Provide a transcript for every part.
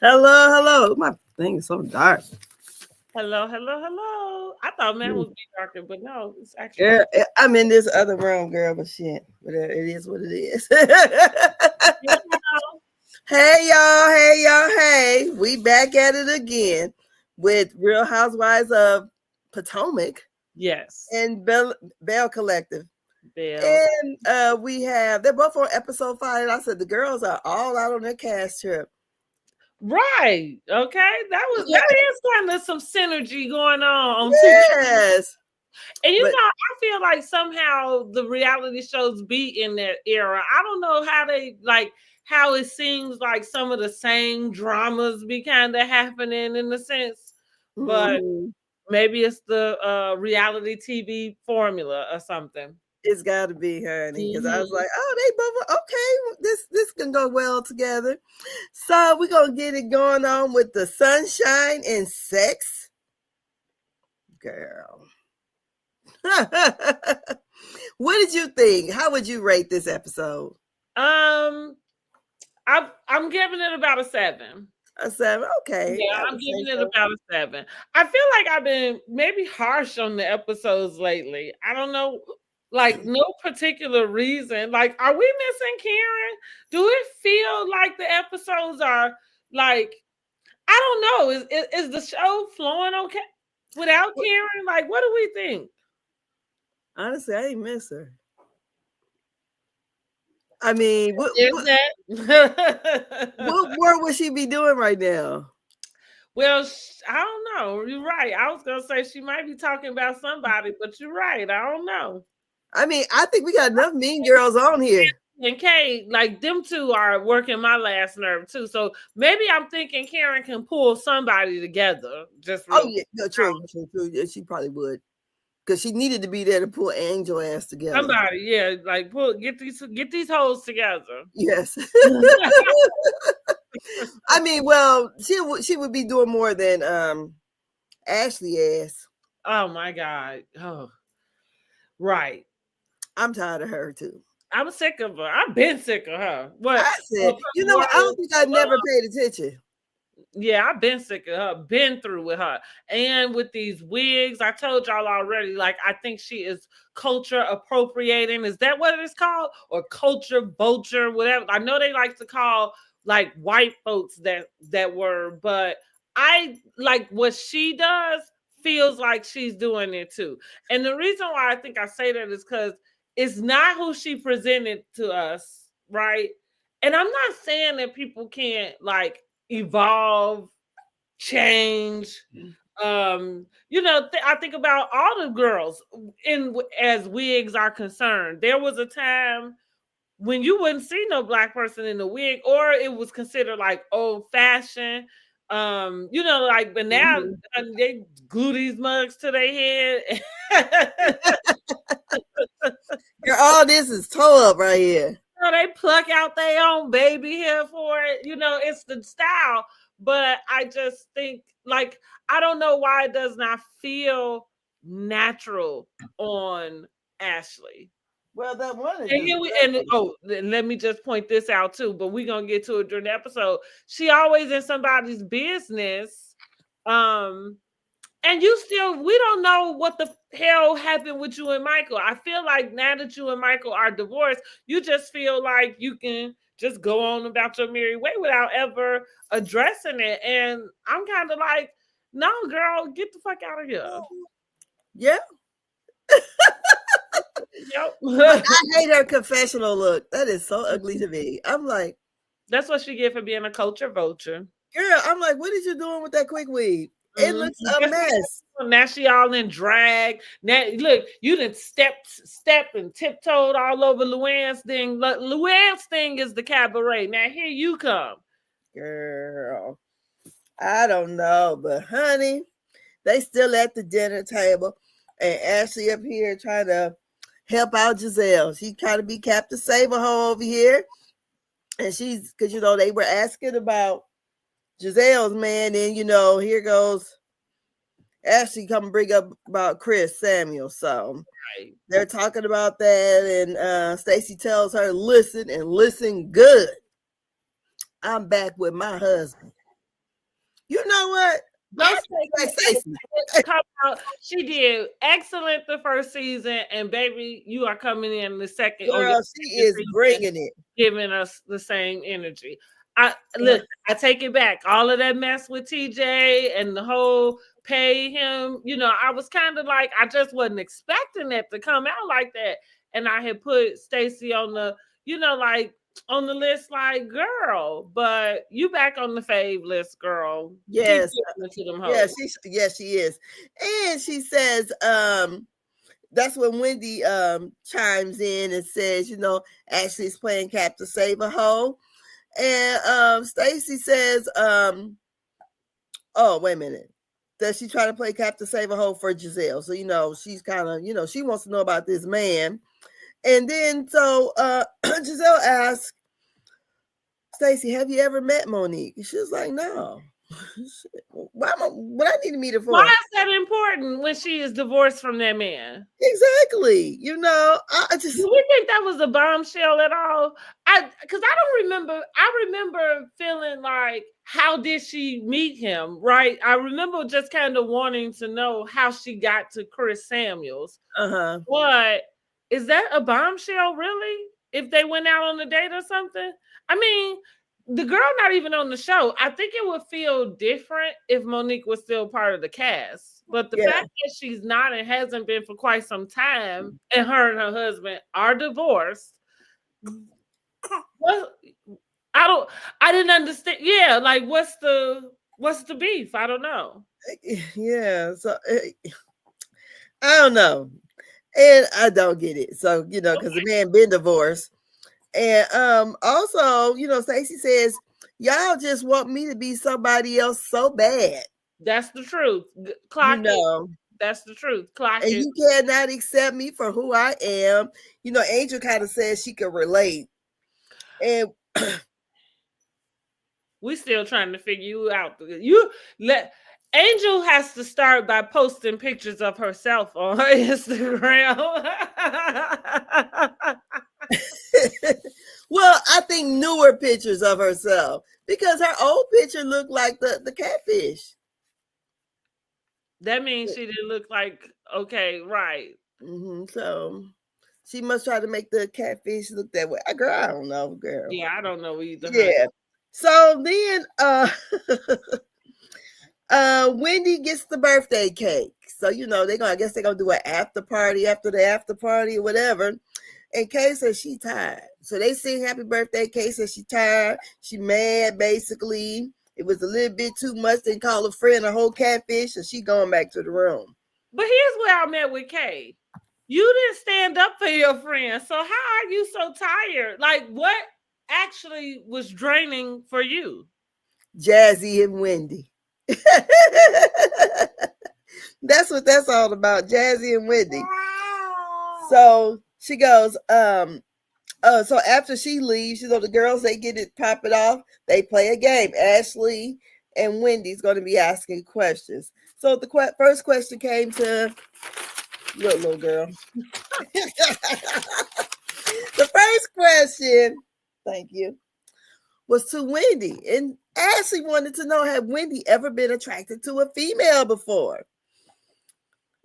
Hello, hello. My thing is so dark. Hello, hello, hello. I thought man would be darker, but no, it's actually Girl, I'm in this other room, girl, but shit. But it is what it is. you know. Hey, y'all. Hey, y'all. Hey. We back at it again with Real Housewives of Potomac Yes, and Belle Collective. Belle. And they're both on episode 5. I said the girls are all out on their cast trip. Right. Okay. Yeah, That is kind of some synergy going on TV. yes. And But I feel like somehow the reality shows be in that era. I don't know how they like how it seems like some of the same dramas be kind of happening in a sense, but mhm. maybe it's the reality TV formula or something. It's got to be, honey, because I was Mhm. like, oh, they both are okay. This can go well together. So we're gonna get it going on with the sunshine and sex, girl. What did you think? How would you rate this episode? Um, I'm giving it about a 7. A 7. Okay, Yeah, I I'm would say giving it so. about a 7. I feel like I've been maybe harsh on the episodes lately. I don't know, like no particular reason. Like, are we missing Karen? Do it feel like the episodes are like I don't know? Is the show flowing okay without Karen? Like, what do we think? Honestly, I ain't miss her. I mean, Is what that? more would she be doing right now? Well, I don't know. You're right. I was gonna say she might be talking about somebody, but you're right. I don't know. I mean, I think we got enough mean girls on here. And Kay, like them two are working my last nerve too. So maybe I'm thinking Karen can pull somebody together just Oh real yeah, quick. no, true, true, true. Yeah, she probably would. Because she needed to be there to pull Angel ass together. Somebody, yeah, like pull get these hoes together. Yes. I mean, well, she would be doing more than Ashley ass. Oh my God. Oh, right. I'm tired of her too. I'm sick of her. I've been sick of her. What? I said, From you the know what? I don't world, think I never paid attention. yeah, I've been sick of her, been through with her. And with these wigs, I told y'all already, like, I think she is culture appropriating. Is that what it's called? Or culture vulture, whatever. I know they like to call like white folks that word, but I like what she does feels like she's doing it too. And the reason why I think I say that is because it's not who she presented to us, right? And I'm not saying that people can't like evolve, change. I think about all the girls in as wigs are concerned. There was a time when you wouldn't see no black person in a wig, or it was considered like old fashioned. Like but now Mhm. they glue these mugs to their head. Girl, all this is toe up right here. They pluck out their own baby hair for it. It's the style. But I just think, like, I don't know why it does not feel natural on Ashley. Well, that one is And just here we and let me just point this out too, but we're gonna get to it during the episode. She always in somebody's business. Um, and we don't know what the hell happened with you and Michael. I feel like now that you and Michael are divorced, you just feel like you can just go on about your merry way without ever addressing it. And I'm kind of like, no, girl, get the fuck out of here. yeah. But Yep. I hate her confessional look. That is so ugly to me. I'm like, That's what she get for being a culture vulture. girl, I'm like, what is you doing with that quick weave? It Mhm. looks a Guess what? mess. Now she all in drag. Now look, you done step and tiptoed all over Luann's thing. Luann's thing is the cabaret. Now here you come. Girl, I don't know, but honey, they still at the dinner table, and Ashley up here trying to help out Giselle. She trying to be Captain Saberho over here, and she's because they were asking about Giselle's man, and here goes Ashley come bring up about Chris Samuel. So Right. they're talking about that, and Stacy tells her, "Listen and listen good. I'm back with my husband." know what? Don't Like say Stacey. come out. She did excellent the first season, and baby, you are coming in the second on your Girl, she second is season, bringing it. giving us the same energy. I look, I take it back. All of that mess with TJ and the whole pay him, I was kind of like, I just wasn't expecting that to come out like that. And I had put Stacey on the, like on the list, like, girl, but you back on the fave list, girl. Yes. Keep giving it to them Yeah, hoes. she is. And she says, that's when Wendy chimes in and says, Ashley's playing Cap to save a hoe. And Stacey says, oh, wait a minute. Does she try to play Cap to save a hoe for Giselle? So, she's kind of, she wants to know about this man. And then so Giselle asks, Stacey, have you ever met Monique? And she was like, no. What I need to meet her for? Why is that important when she is divorced from that man? Exactly. I just. Do we think that was a bombshell at all? Because I don't remember. I remember feeling like, how did she meet him? Right. I remember just kind of wanting to know how she got to Chris Samuels. But is that a bombshell, really? If they went out on a date or something? I mean, the girl not even on the show. I think it would feel different if Monique was still part of the cast. But the fact that she's not and hasn't been for quite some time, and her husband are divorced, I didn't understand. Yeah, like what's the beef? I don't know. Yeah, so I don't know. And I don't get it. So, because the man been divorced. And also, Stacey says, y'all just want me to be somebody else so bad. That's the truth. Clock it. That's the truth. Clock and it. You cannot accept me for who I am. Angel kind of says she could relate. And we still trying to figure you out. Angel has to start by posting pictures of herself on her Instagram. Well, I think newer pictures of herself, because her old picture looked like the catfish. That means she didn't look like, okay, right. So she must try to make the catfish look that way. Girl, I don't know, girl. Yeah, I don't know either. Yeah. Honey. So then Wendy gets the birthday cake. So I guess they're gonna do an after party after the after party or whatever. And Kay says she tired. So they sing happy birthday. Kay says she tired. She mad, basically. It was a little bit too much. They call a friend a whole catfish, and she going back to the room. But here's where I'm at with Kay. You didn't stand up for your friend. So how are you so tired? Like, what actually was draining for you? Jazzy and Wendy. That's what that's all about. Jazzy and Wendy. So she goes, so after she leaves, the girls, they get it, pop it off. They play a game. Ashley and Wendy's going to be asking questions. So the first question came to little girl. The first question, thank you, was to Wendy. And Ashley wanted to know, had Wendy ever been attracted to a female before?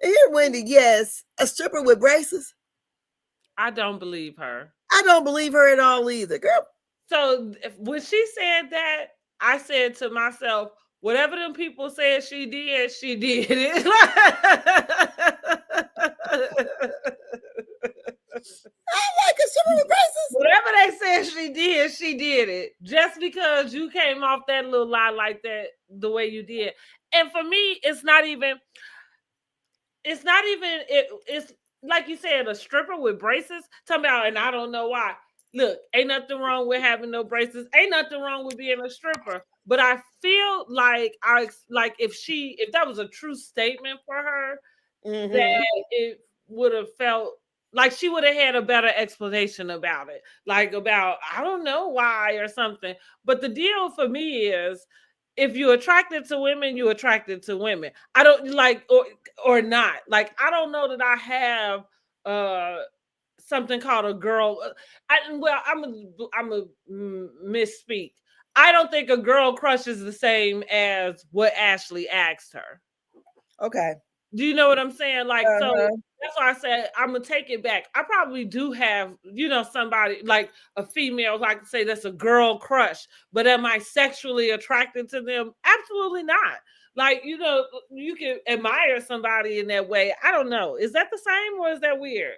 And here, Wendy, yes, a stripper with braces. I don't believe her. I don't believe her at all either, girl. So when she said that, I said to myself, whatever them people said she did it. I like a stripper with braces. Whatever they said she did it. Just because you came off that little lie like that, the way you did. And for me, it's like you said, a stripper with braces. Talking about, and I don't know why. Look, ain't nothing wrong with having no braces. Ain't nothing wrong with being a stripper. But I feel like if that was a true statement for her, that it would have felt like she would have had a better explanation about it. Like about, I don't know why or something. But the deal for me is, if you're attracted to women, you're attracted to women. I don't like or not. Like, I don't know that I have something called a girl. I'm a misspeak. I don't think a girl crush is the same as what Ashley asked her. Okay. Do you know what I'm saying? Like, so Uh-huh. that's why I said I'm gonna take it back. I probably do have, somebody like a female, like I could say that's a girl crush, but am I sexually attracted to them? Absolutely not. Like, you can admire somebody in that way. I don't know. Is that the same or is that weird?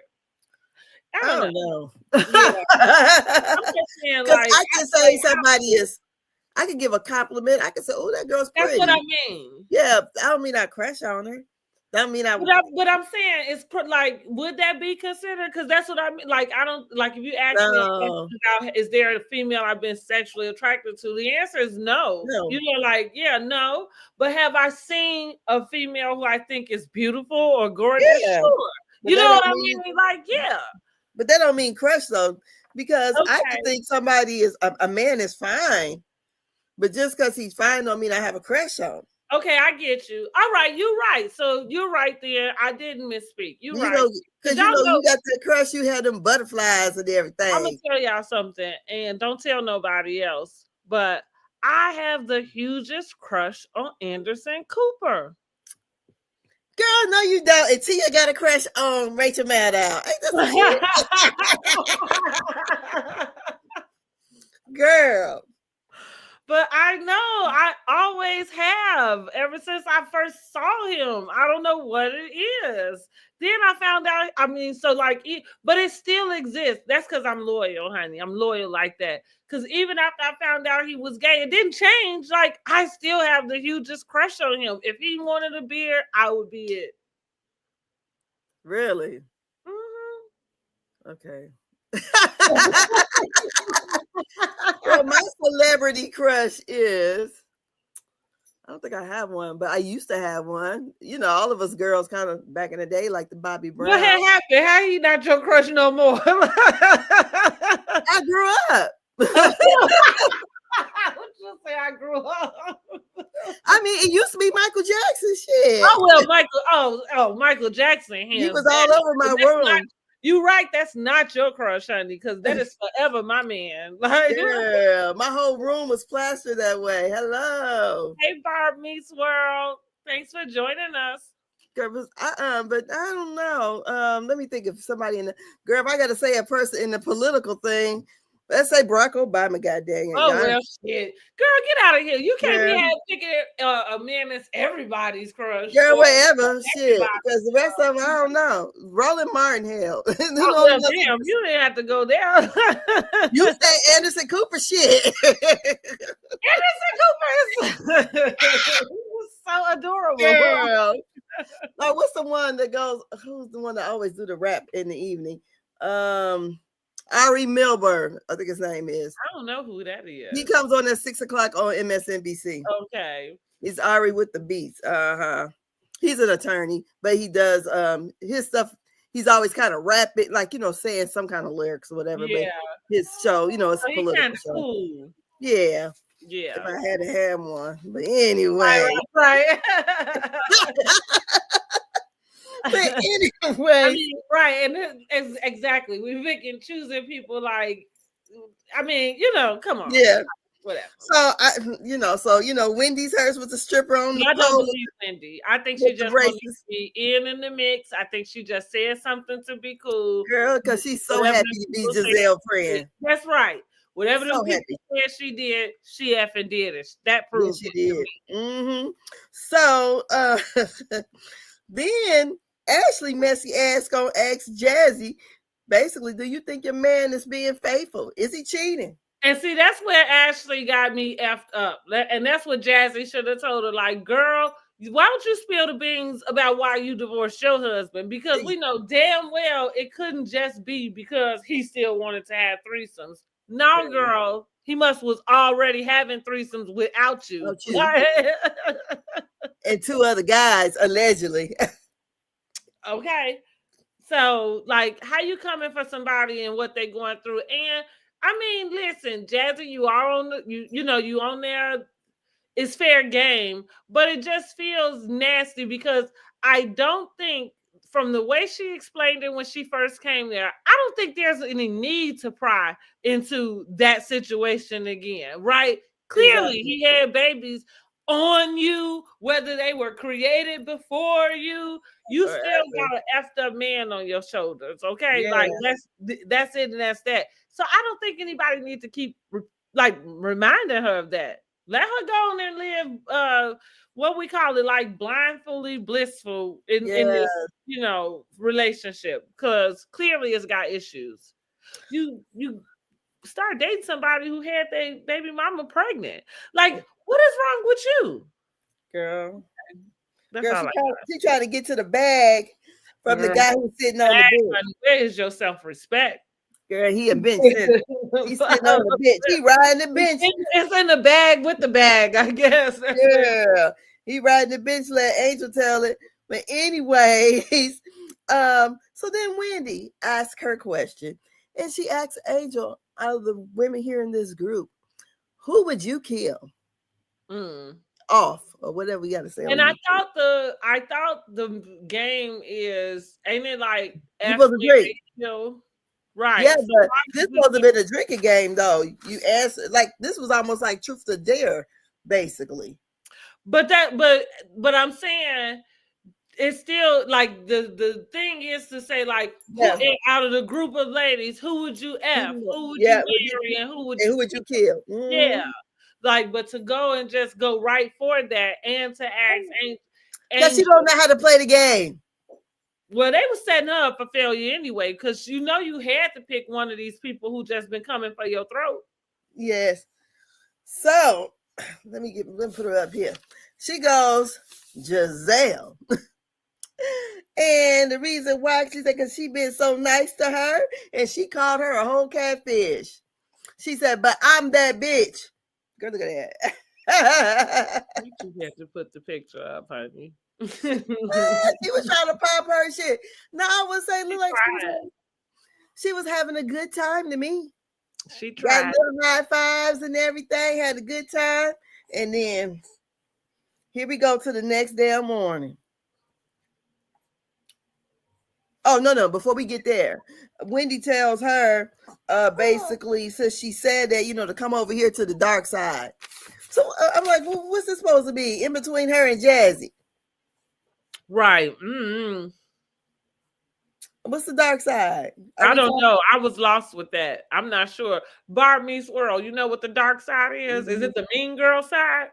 I I don't know. don't know. Yeah. I'm just saying, Because like, I can say somebody is, I can give a compliment. I can say, oh, that girl's that's pretty. what I mean. Yeah, I don't mean I crush on her. That mean I. But I'm saying it's like, would that be considered? Because that's what I mean. Like, I don't like if you ask me a question about is there a female I've been sexually attracted to? The answer is no. No. Like, yeah, no. But have I seen a female who I think is beautiful or gorgeous? Yeah. Sure. But You know what I mean? Like, yeah. But that don't mean crush though, because I Okay. can think somebody is a man is fine, but just because he's fine don't mean I have a crush on him. Okay, I get you. All right, you're right. So you're right there. I didn't misspeak. You're right. Because you got that crush, you had them butterflies and everything. I'm gonna tell y'all something, and don't tell nobody else. But I have the hugest crush on Anderson Cooper. Girl, no, you don't. And Tia got a crush on Rachel Maddow. Ain't that girl? But I know I always have ever since I first saw him. I don't know what it is. Then I found out, but it still exists. That's because I'm loyal, honey. I'm loyal like that. Because even after I found out he was gay, it didn't change. Like, I still have the hugest crush on him. If he wanted a beard, I would be it. Really? Mm-hmm. Okay. Well, my celebrity crush is, I don't think I have one, but I used to have one. All of us girls kind of back in the day, like the Bobby Brown. What had happened? How he not your crush no more? I grew up. What you say? I grew up. I mean, it used to be Michael Jackson shit. Oh well, Michael Jackson. He was all over my world. You're right. That's not your crush, honey, because that is forever my man. Like, yeah, my whole room was plastered that way. Hello. Hey, Barb Meets World. Thanks for joining us. But I don't know. Let me think of somebody in the girl. If I got to say a person in the political thing, let's say Barack Obama. Goddamn. Oh well, shit, girl, get out of here. You can't be picking a man that's everybody's crush. Girl, whatever, shit. Because the rest of them, I don't know. Roland Martin, hell. Damn, you didn't have to go there. You say Anderson Cooper, shit. Anderson Cooper is so adorable. Girl. Like, what's the one that goes? Who's the one that always do the rap in the evening? Ari Milburn, I think his name is. I don't know who that is. He comes on at 6:00 on MSNBC. Okay. He's Ari with the beats. He's an attorney, but he does his stuff. He's always kind of rapping, like saying some kind of lyrics or whatever. Yeah. But his show, it's a political show. Cool. Yeah. Yeah. If I had to have one, but anyway. Right. But anyway, I mean, right, and exactly. We're picking, choosing people like, I mean, come on. Yeah. Whatever. So Wendy's hers was a stripper on the I don't believe Wendy. I think she just wants to be in the mix. I think she just said something to be cool. Girl, because she's so happy to be Giselle's friend. That's right. Whatever the people said she did, she effing did it. That proves she did. Mm-hmm. So then Ashley messy ass gonna ask Jazzy, basically, do you think your man is being faithful? Is he cheating? And see, that's where Ashley got me effed up. And that's what Jazzy should have told her. Like, girl, why don't you spill the beans about why you divorced your husband? Because we know damn well it couldn't just be because he still wanted to have threesomes. No, girl, he was already having threesomes without you. And two other guys, allegedly. Okay. So, like, how you coming for somebody and what they're going through? And I mean, listen, Jazzy, you are on you on there. It's fair game, but it just feels nasty because I don't think, from the way she explained it when she first came there, I don't think there's any need to pry into that situation again, right? Clearly, Exactly. he had babies on you, whether they were created before you. You still Forever. got an effed up man on your shoulders, okay? Yeah. Like that's it and that's that. So I don't think anybody needs to keep like reminding her of that. Let her go on and live what we call it, like blindfoldly blissful in Yeah. this, relationship, because clearly it's got issues. You start dating somebody who had their baby mama pregnant. Like, what is wrong with you? Girl. That's Girl, all I she trying to get to the bag from the Girl, guy who's sitting on the bench. where is your self-respect? Girl, he a bench sitter. He's sitting on the bench. He riding the bench. It's in the bag with the bag, I guess. That's Yeah. He riding the bench, let Angel tell it. But anyways, so then Wendy asked her question. And she asked Angel, out of the women here in this group, who would you kill? Off or whatever we gotta say. And I thought the game is, ain't it like you supposed to drink? Right. Yeah, but this wasn't been a drinking game though. You answered like this was almost like truth or dare, basically. But I'm saying it's still like the thing is to say like out of the group of ladies, who would you F? Who would you marry and who would you kill? Yeah. Like, but to go and just go right for that and to ask because she don't know how to play the game. Well, they were setting her up for failure anyway, because you had to pick one of these people who just been coming for your throat. Yes. So let me put her up here. She goes, Giselle. And the reason why, she said, because she been so nice to her and she called her a whole catfish. She said, but I'm that bitch. Girl, look at that. You have to put the picture up, honey. She was trying to pop her shit. No, I would say, look like she was having a good time to me. She tried. Got little high fives and everything, had a good time. And then here we go to the next damn morning. Oh, no. Before we get there, Wendy tells her, basically, since she said that, to come over here to the dark side. So I'm like, well, what's this supposed to be in between her and Jazzy? Right. Mm-hmm. What's the dark side? I don't know. I was lost with that. I'm not sure. Barb meets World. You know what the dark side is? Mm-hmm. Is it the mean girl side?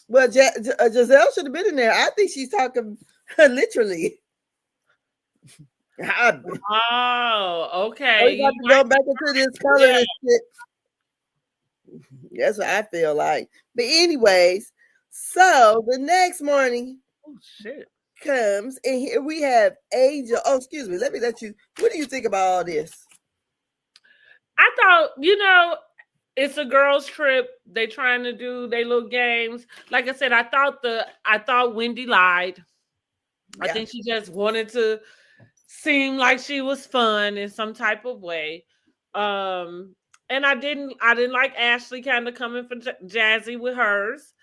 Well, Giselle should have been in there. I think she's talking literally. Oh, okay. We got to go back into this color shit. That's what I feel like. But anyways, so the next morning comes, and here we have Angel. Oh, excuse me. Let me let you. What do you think about all this? I thought, it's a girls' trip. They trying to do their little games. Like I said, I thought Wendy lied. Yeah. I think she just wanted to seem like she was fun in some type of way. And I didn't like Ashley kind of coming for Jazzy with hers.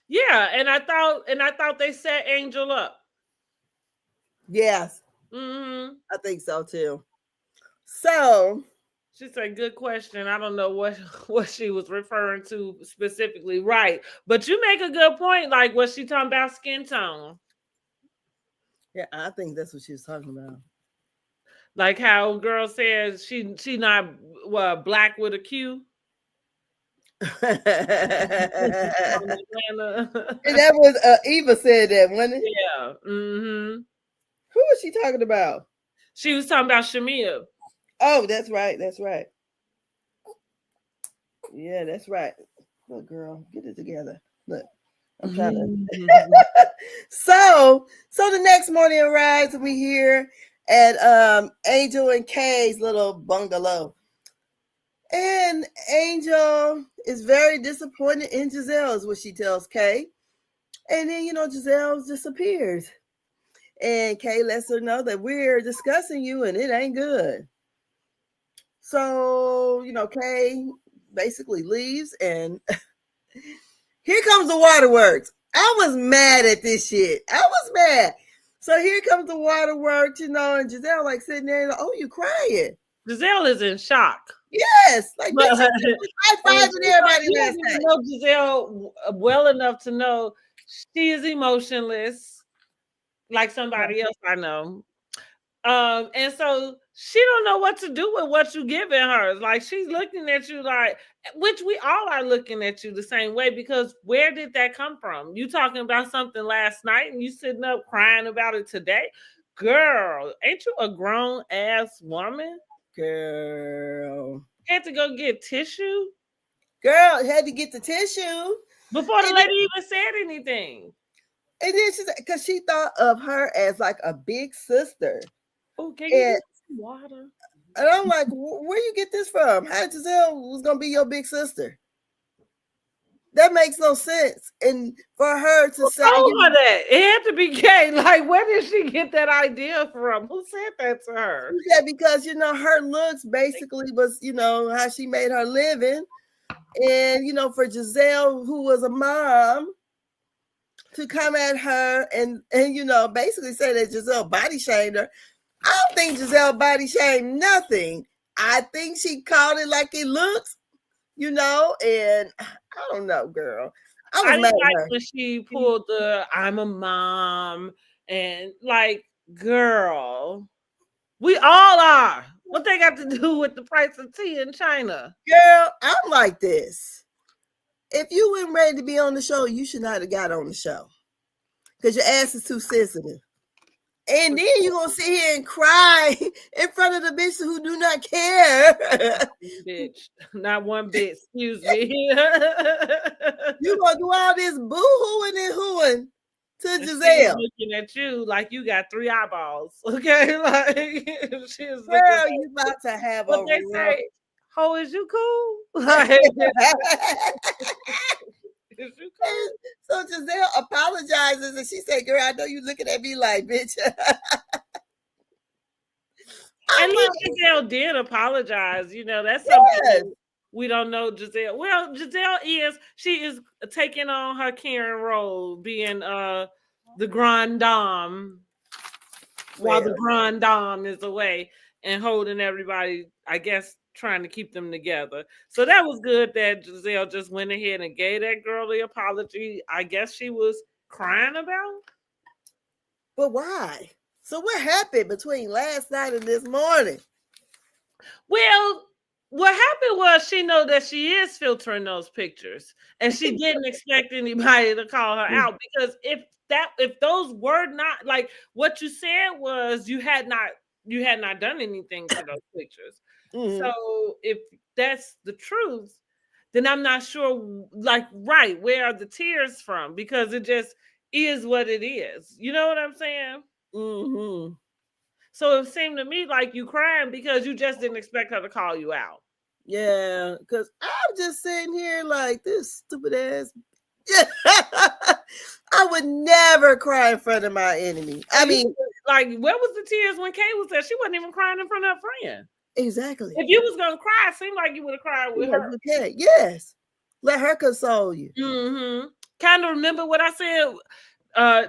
Yeah, and I thought they set Angel up. Yes. Mm-hmm. I think so too. So she said, good question. I don't know what she was referring to specifically. Right. But you make a good point. Like, was she talking about skin tone? Yeah, I think that's what she was talking about. Like how girl says she not black with a Q. And that was Eva said that, wasn't it? Yeah. Mm-hmm. Who was she talking about? She was talking about Shamia. Oh, that's right. That's right. Yeah, that's right. Look, girl, get it together. Look, I'm trying to. So the next morning arrives, and we hear at Angel and Kay's little bungalow. And Angel is very disappointed in Giselle, is what she tells Kay. And then, Giselle disappears. And Kay lets her know that we're discussing you and it ain't good. So, Kay basically leaves, and here comes the waterworks. I was mad at this shit. I was mad. So here comes the waterworks, and Giselle like sitting there, oh, you crying. Giselle is in shock. Yes, like But bitch, you was high-fiving everybody you last don't night. even know Giselle well enough to know she is emotionless, like somebody else I know. And so she don't know what to do with what you giving her. Like she's looking at you like, which we all are looking at you the same way, because where did that come from? You talking about something last night and you sitting up crying about it today? Girl, ain't you a grown ass woman? Girl. Had to go get tissue Girl had to get the tissue. before the And lady even said anything. And then she said, because she thought of her as like a big sister. Oh, can you And, get some water? and I'm like, where you get this from? How Giselle was going to be your big sister? That makes no sense. And for her to say, Who told her that? It had to be gay. Like, where did she get that idea from? Who said that to her? yeah, because, her looks basically was, how she made her living. And, for Giselle, who was a mom, to come at her and basically say that Giselle body shamed her. I don't think Giselle body shamed nothing. I think she called it like it looks, and I don't know, girl. I was I mad didn't at like her. when she pulled the "I'm a mom" and like, girl, we all are. What they got to do with the price of tea in China? Girl, I'm like this. If you weren't ready to be on the show, you should not have got on the show because your ass is too sensitive. And then you're going to sit here and cry in front of the bitches who do not care. Bitch, not one bit. Excuse me. You're going to do all this boo-hooing and hooing to And she's Giselle. looking at you like you got 3 eyeballs. Okay, like she's looking. Girl, Like, you about to have what a they rough. say? Ho, is you cool? Like, is you cool? So Giselle apologizes and she said, girl, I know you looking at me like, bitch. At least Giselle did apologize. That's something Yes. we don't know Giselle. Well, she is taking on her Karen role, being the grand dame, while the grand dame is away and holding everybody, I guess, trying to keep them together. So that was good that Giselle just went ahead and gave that girl the apology. I guess she was crying about. But why? So what happened between last night and this morning? Well, what happened was she know that she is filtering those pictures, and she didn't expect anybody to call her out, because if those were not, like, what you said was you had not done anything to those pictures. Mm-hmm. So if that's the truth, then I'm not sure, like, right, where are the tears from? Because it just is what it is. You know what I'm saying? Mm-hmm. So it seemed to me like you crying because you just didn't expect her to call you out. Yeah, because I'm just sitting here like this stupid ass. Yeah. I would never cry in front of my enemy. I mean, like, where was the tears when Kay was there? She wasn't even crying in front of her friend. exactly. If you was gonna cry, it seemed like you would have cried with her. Okay. Yes. Let her console you. Mm-hmm. Kind of remember what I said.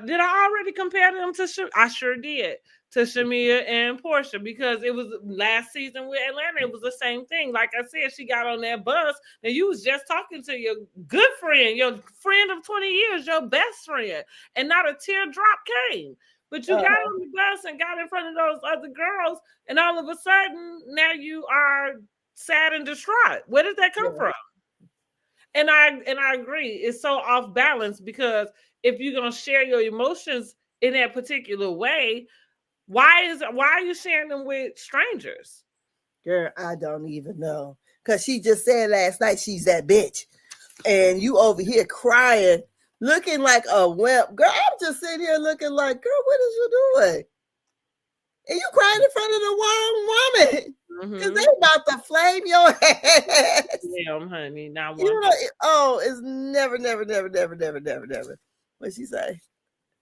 Did I already compare them to? I sure did, to Shamia and Portia, because it was last season with Atlanta. It was the same thing. Like I said, she got on that bus and you was just talking to your good friend, your friend of 20 years, your best friend, and not a teardrop came. But you got on the bus and got in front of those other girls, and all of a sudden now you are sad and distraught. Where did that come from? And I agree, it's so off balance, because if you're gonna share your emotions in that particular way, why are you sharing them with strangers? Girl, I don't even know. Cause she just said last night she's that bitch. And you over here crying, looking like a wimp. Girl, I'm just sitting here looking like, girl, what is you doing? And you crying in front of the wrong woman. Because they about to flame your ass. Damn, honey. Not one. You know, it's never. What'd she say?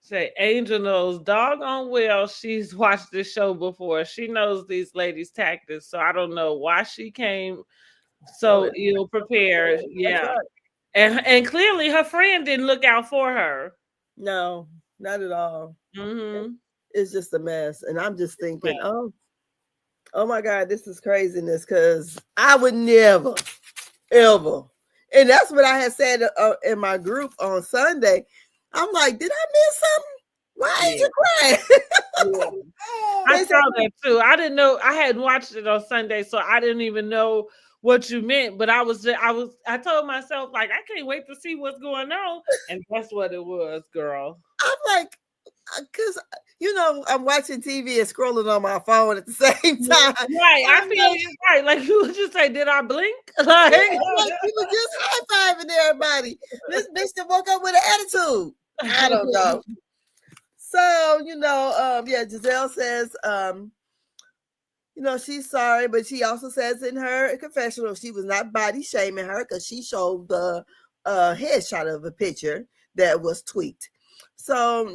Say, Angel knows doggone well she's watched this show before. She knows these ladies' tactics. So I don't know why she came so ill prepared. Yeah. Right. And clearly her friend didn't look out for her. No, not at all. Mm-hmm. It's just a mess. And I'm just thinking, Oh my God, this is craziness because I would never, ever. And that's what I had said in my group on Sunday. I'm like, did I miss something? Why ain't Yeah. you crying? Yeah. I They saw said, that too. I didn't know. I hadn't watched it on Sunday, so I didn't even know what you meant. But I told myself like I can't wait to see what's going on, and that's what it was, girl. I'm like, because I'm watching TV and scrolling on my phone at the same Yeah, time. right. I I'm feel like, you. Right. Like you would just say, "Did I blink?" yeah, Like, I'm like she was just high fiving everybody. This bitch that woke up with an attitude. I don't know. So, yeah, Giselle says, she's sorry, but she also says in her confessional she was not body shaming her because she showed the headshot of a picture that was tweaked. So,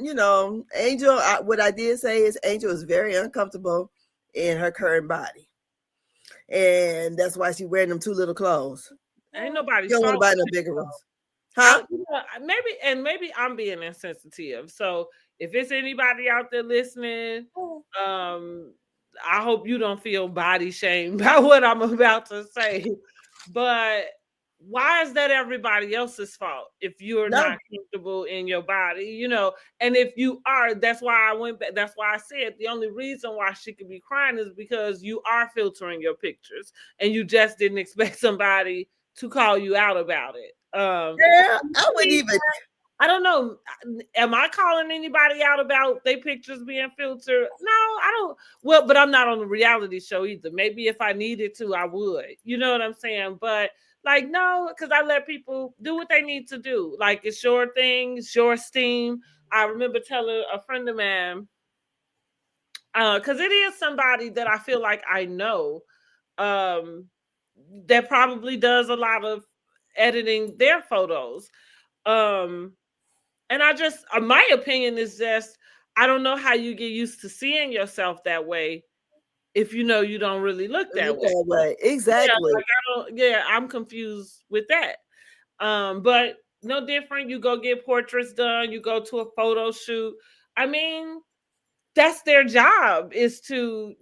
Angel, what I did say is Angel is very uncomfortable in her current body. And that's why she's wearing them 2 little clothes. ain't nobody You don't want saw to buy no it. bigger ones. Huh? Maybe I'm being insensitive. So if it's anybody out there listening, I hope you don't feel body shamed by what I'm about to say. But why is that everybody else's fault if you're No. not comfortable in your body? And if you are, that's why I went back. That's why I said the only reason why she could be crying is because you are filtering your pictures and you just didn't expect somebody to call you out about it. Yeah, I wouldn't even. I don't know. Am I calling anybody out about their pictures being filtered? No, I don't. Well, but I'm not on the reality show either. Maybe if I needed to, I would. You know what I'm saying? But like, no, because I let people do what they need to do. Like, it's your thing, it's your steam. I remember telling a friend of mine, because it is somebody that I feel like I know, that probably does a lot of editing their photos. Um, and my opinion is just, I don't know how you get used to seeing yourself that way if you know you don't really look that Look way. that way. Exactly. I'm confused with that. But no different. You go get portraits done, you go to a photo shoot. I mean, that's their job, is to,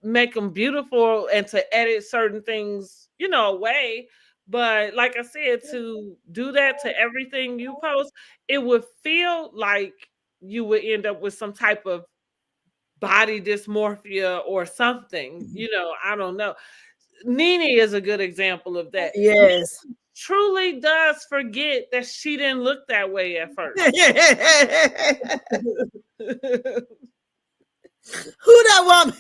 make them beautiful and to edit certain things, away. But like I said, to do that to everything you post, it would feel like you would end up with some type of body dysmorphia or something. I don't know. Nene is a good example of that. Yes. Truly does forget that she didn't look that way at first. Who that woman?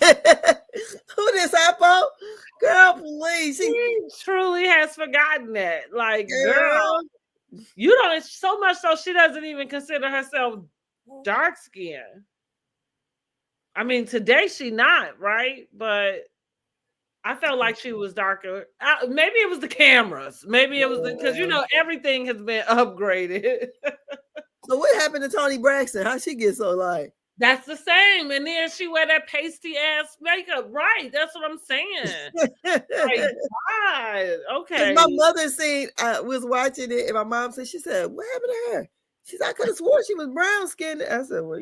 Who this Apple? Girl, please. She truly has forgotten that. Like, Girl. you don't, so much so she doesn't even consider herself dark skinned. I mean, today she not, right? But I felt like she was darker. Maybe it was the cameras. Maybe it was because everything has been upgraded. So what happened to Toni Braxton? How she get so light? That's the same. And then she wear that pasty ass makeup. Right. That's what I'm saying. Like, God. Okay. My mother was watching it, and my mom said, she said, what happened to her? She said, I could have sworn she was brown skinned. I said, well,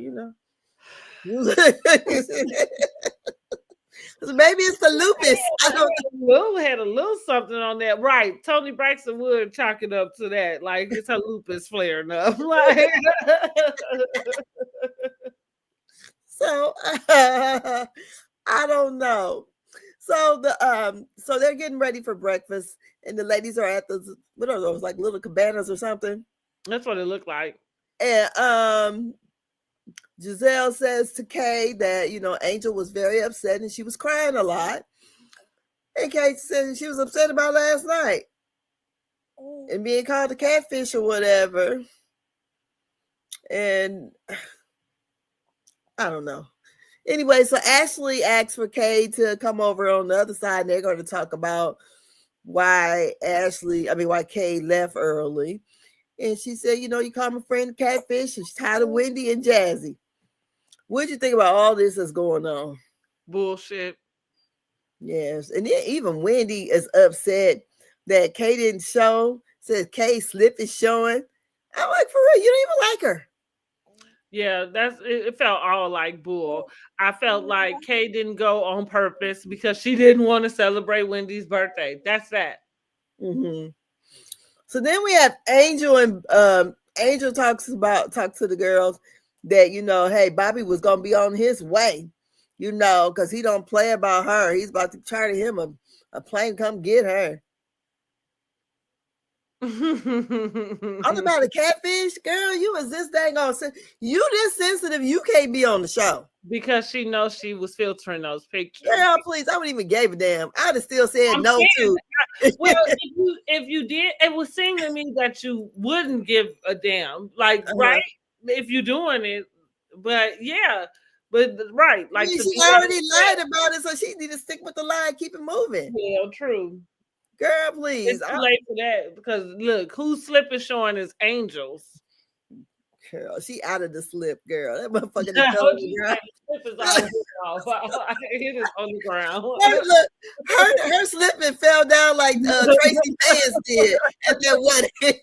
maybe it's the lupus. I don't know. Had a little something on that. Right. Toni Braxton would chalk it up to that. Like, it's her lupus flaring up. Like, so I don't know. So so they're getting ready for breakfast, and the ladies are at the, what are those, like little cabanas or something? That's what it looked like. And Giselle says to Kay that Angel was very upset and she was crying a lot. And Kay said she was upset about last night and being called a catfish or whatever. And I don't know. Anyway, so Ashley asked for Kay to come over on the other side, and they're going to talk about why Kay left early. And she said, you call my friend a catfish. She's tired of Wendy and Jazzy. What do you think about all this that's going on? Bullshit. Yes. And then even Wendy is upset that Kay didn't show. Says Kay slip is showing. I'm like, for real, you don't even like her. Yeah, it felt all like bull. I felt like Kay didn't go on purpose because she didn't want to celebrate Wendy's birthday. That's that. Mm-hmm. So then we have Angel, and Angel talks to the girls that, hey, Bobby was gonna be on his way, because he don't play about her. He's about to charter him a plane, come get her. All about a catfish, girl. You was this dang on. You this sensitive. You can't be on the show because she knows she was filtering those pictures. Girl, please, I wouldn't even gave a damn. I'd have still said no to. Well, if you did, it would seem to me that you wouldn't give a damn, like right if you're doing it. But yeah, but right, like she already lied about it, so she need to stick with the lie, keep it moving. Yeah, true. Girl, please. It's too late for that because look, whose slip is showing is Angel's. Girl, she out of the slip, girl. That motherfucker is on the ground. Slip is off. It is on the ground. Hey, look, her slip and fell down like Tracy Pants did at that wedding.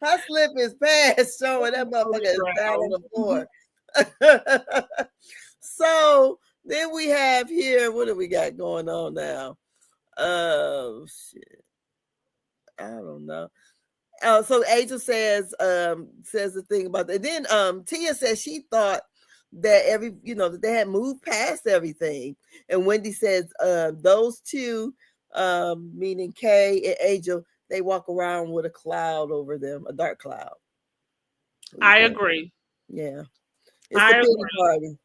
Her slip is past showing that motherfucker is down on the floor. So then we have here, what do we got going on now? Oh shit. I don't know. So Angel says the thing about that. Then Tia says she thought that that they had moved past everything. And Wendy says those two, meaning Kay and Angel, they walk around with a cloud over them, a dark cloud. I agree. Yeah. It's the pity party.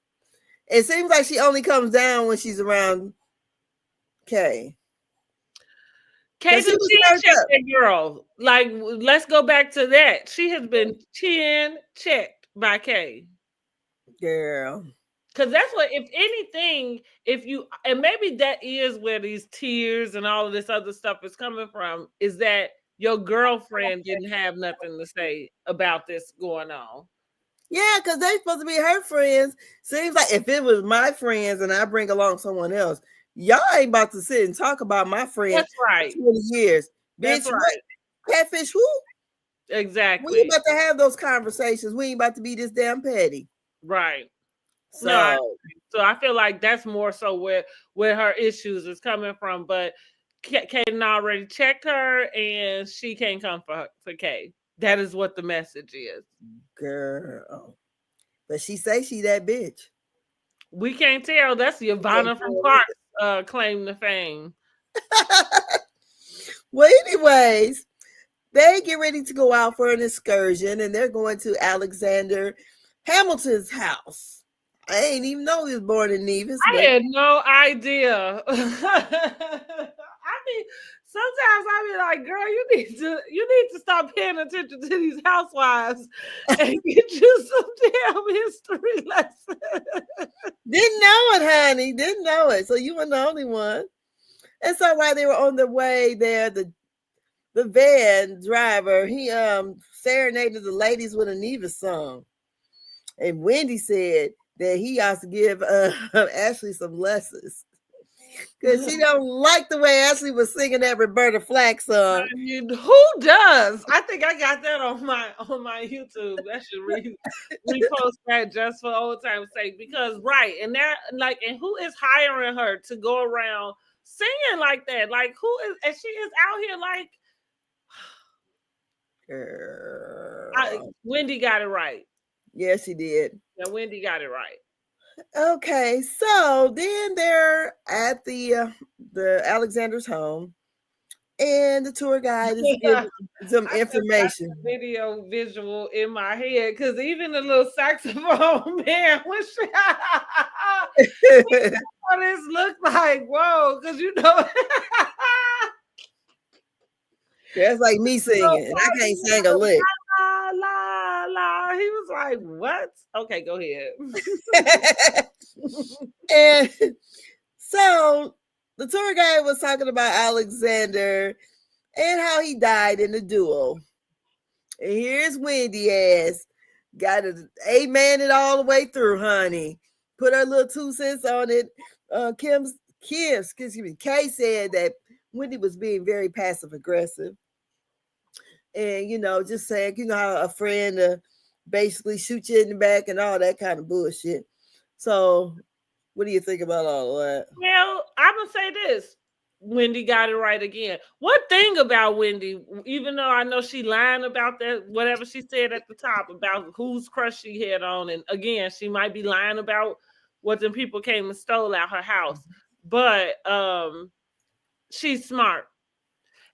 It seems like she only comes down when she's around Kay. Kay did check that girl. Like, let's go back to that. She has been checked by Kay. Girl. Because that's what, if anything, and maybe that is where these tears and all of this other stuff is coming from, is that your girlfriend didn't have nothing to say about this going on. Yeah, because they're supposed to be her friends. Seems like if it was my friends and I bring along someone else, y'all ain't about to sit and talk about my friend. That's right. For 20 years. That's Bitch, right. Catfish who? Exactly. We ain't about to have those conversations. We ain't about to be this damn petty. Right. So, I feel like that's more so where her issues is coming from. But Kaden already checked her, and she can't come for Kay. That is what the message is. Girl. But she say she that bitch. We can't tell. That's Yvonne from Clark's claim to fame. Well, anyways, they get ready to go out for an excursion, and they're going to Alexander Hamilton's house. I ain't even know he was born in Nevis. I had no idea. I mean, sometimes I be like, girl, you need to stop paying attention to these housewives and get you some damn history lesson. Didn't know it, honey. Didn't know it. So you weren't the only one. And so while they were on their way there, the van driver, he serenaded the ladies with a Nevis song. And Wendy said that he ought to give Ashley some lessons. Because she don't like the way Ashley was singing that Roberta Flack song. I mean, who does? I think I got that on my YouTube. I should repost that just for old time's sake. Because and that and who is hiring her to go around singing like that? Like who is? And she is out here like. Girl. Wendy got it right. Yes, she did. Yeah, Wendy got it right. Okay, so then they're at the Alexander's home, and the tour guide is giving some information. Visual in my head, because even the little saxophone man, what this look like? Whoa, because that's like me singing, and I can't sing a lick. La la. He was like, what? Okay, go ahead. And so the tour guide was talking about Alexander and how he died in the duel. And here's Wendy ass. Got to amen it all the way through, honey. Put her little 2 cents on it. Kay said that Wendy was being very passive aggressive. And, just saying, how a friend basically shoot you in the back and all that kind of bullshit. So, what do you think about all of that? Well, I'm gonna say this. Wendy got it right again. One thing about Wendy, even though I know she lying about that, whatever she said at the top about whose crush she had on, and again, she might be lying about what the people came and stole out her house. But she's smart.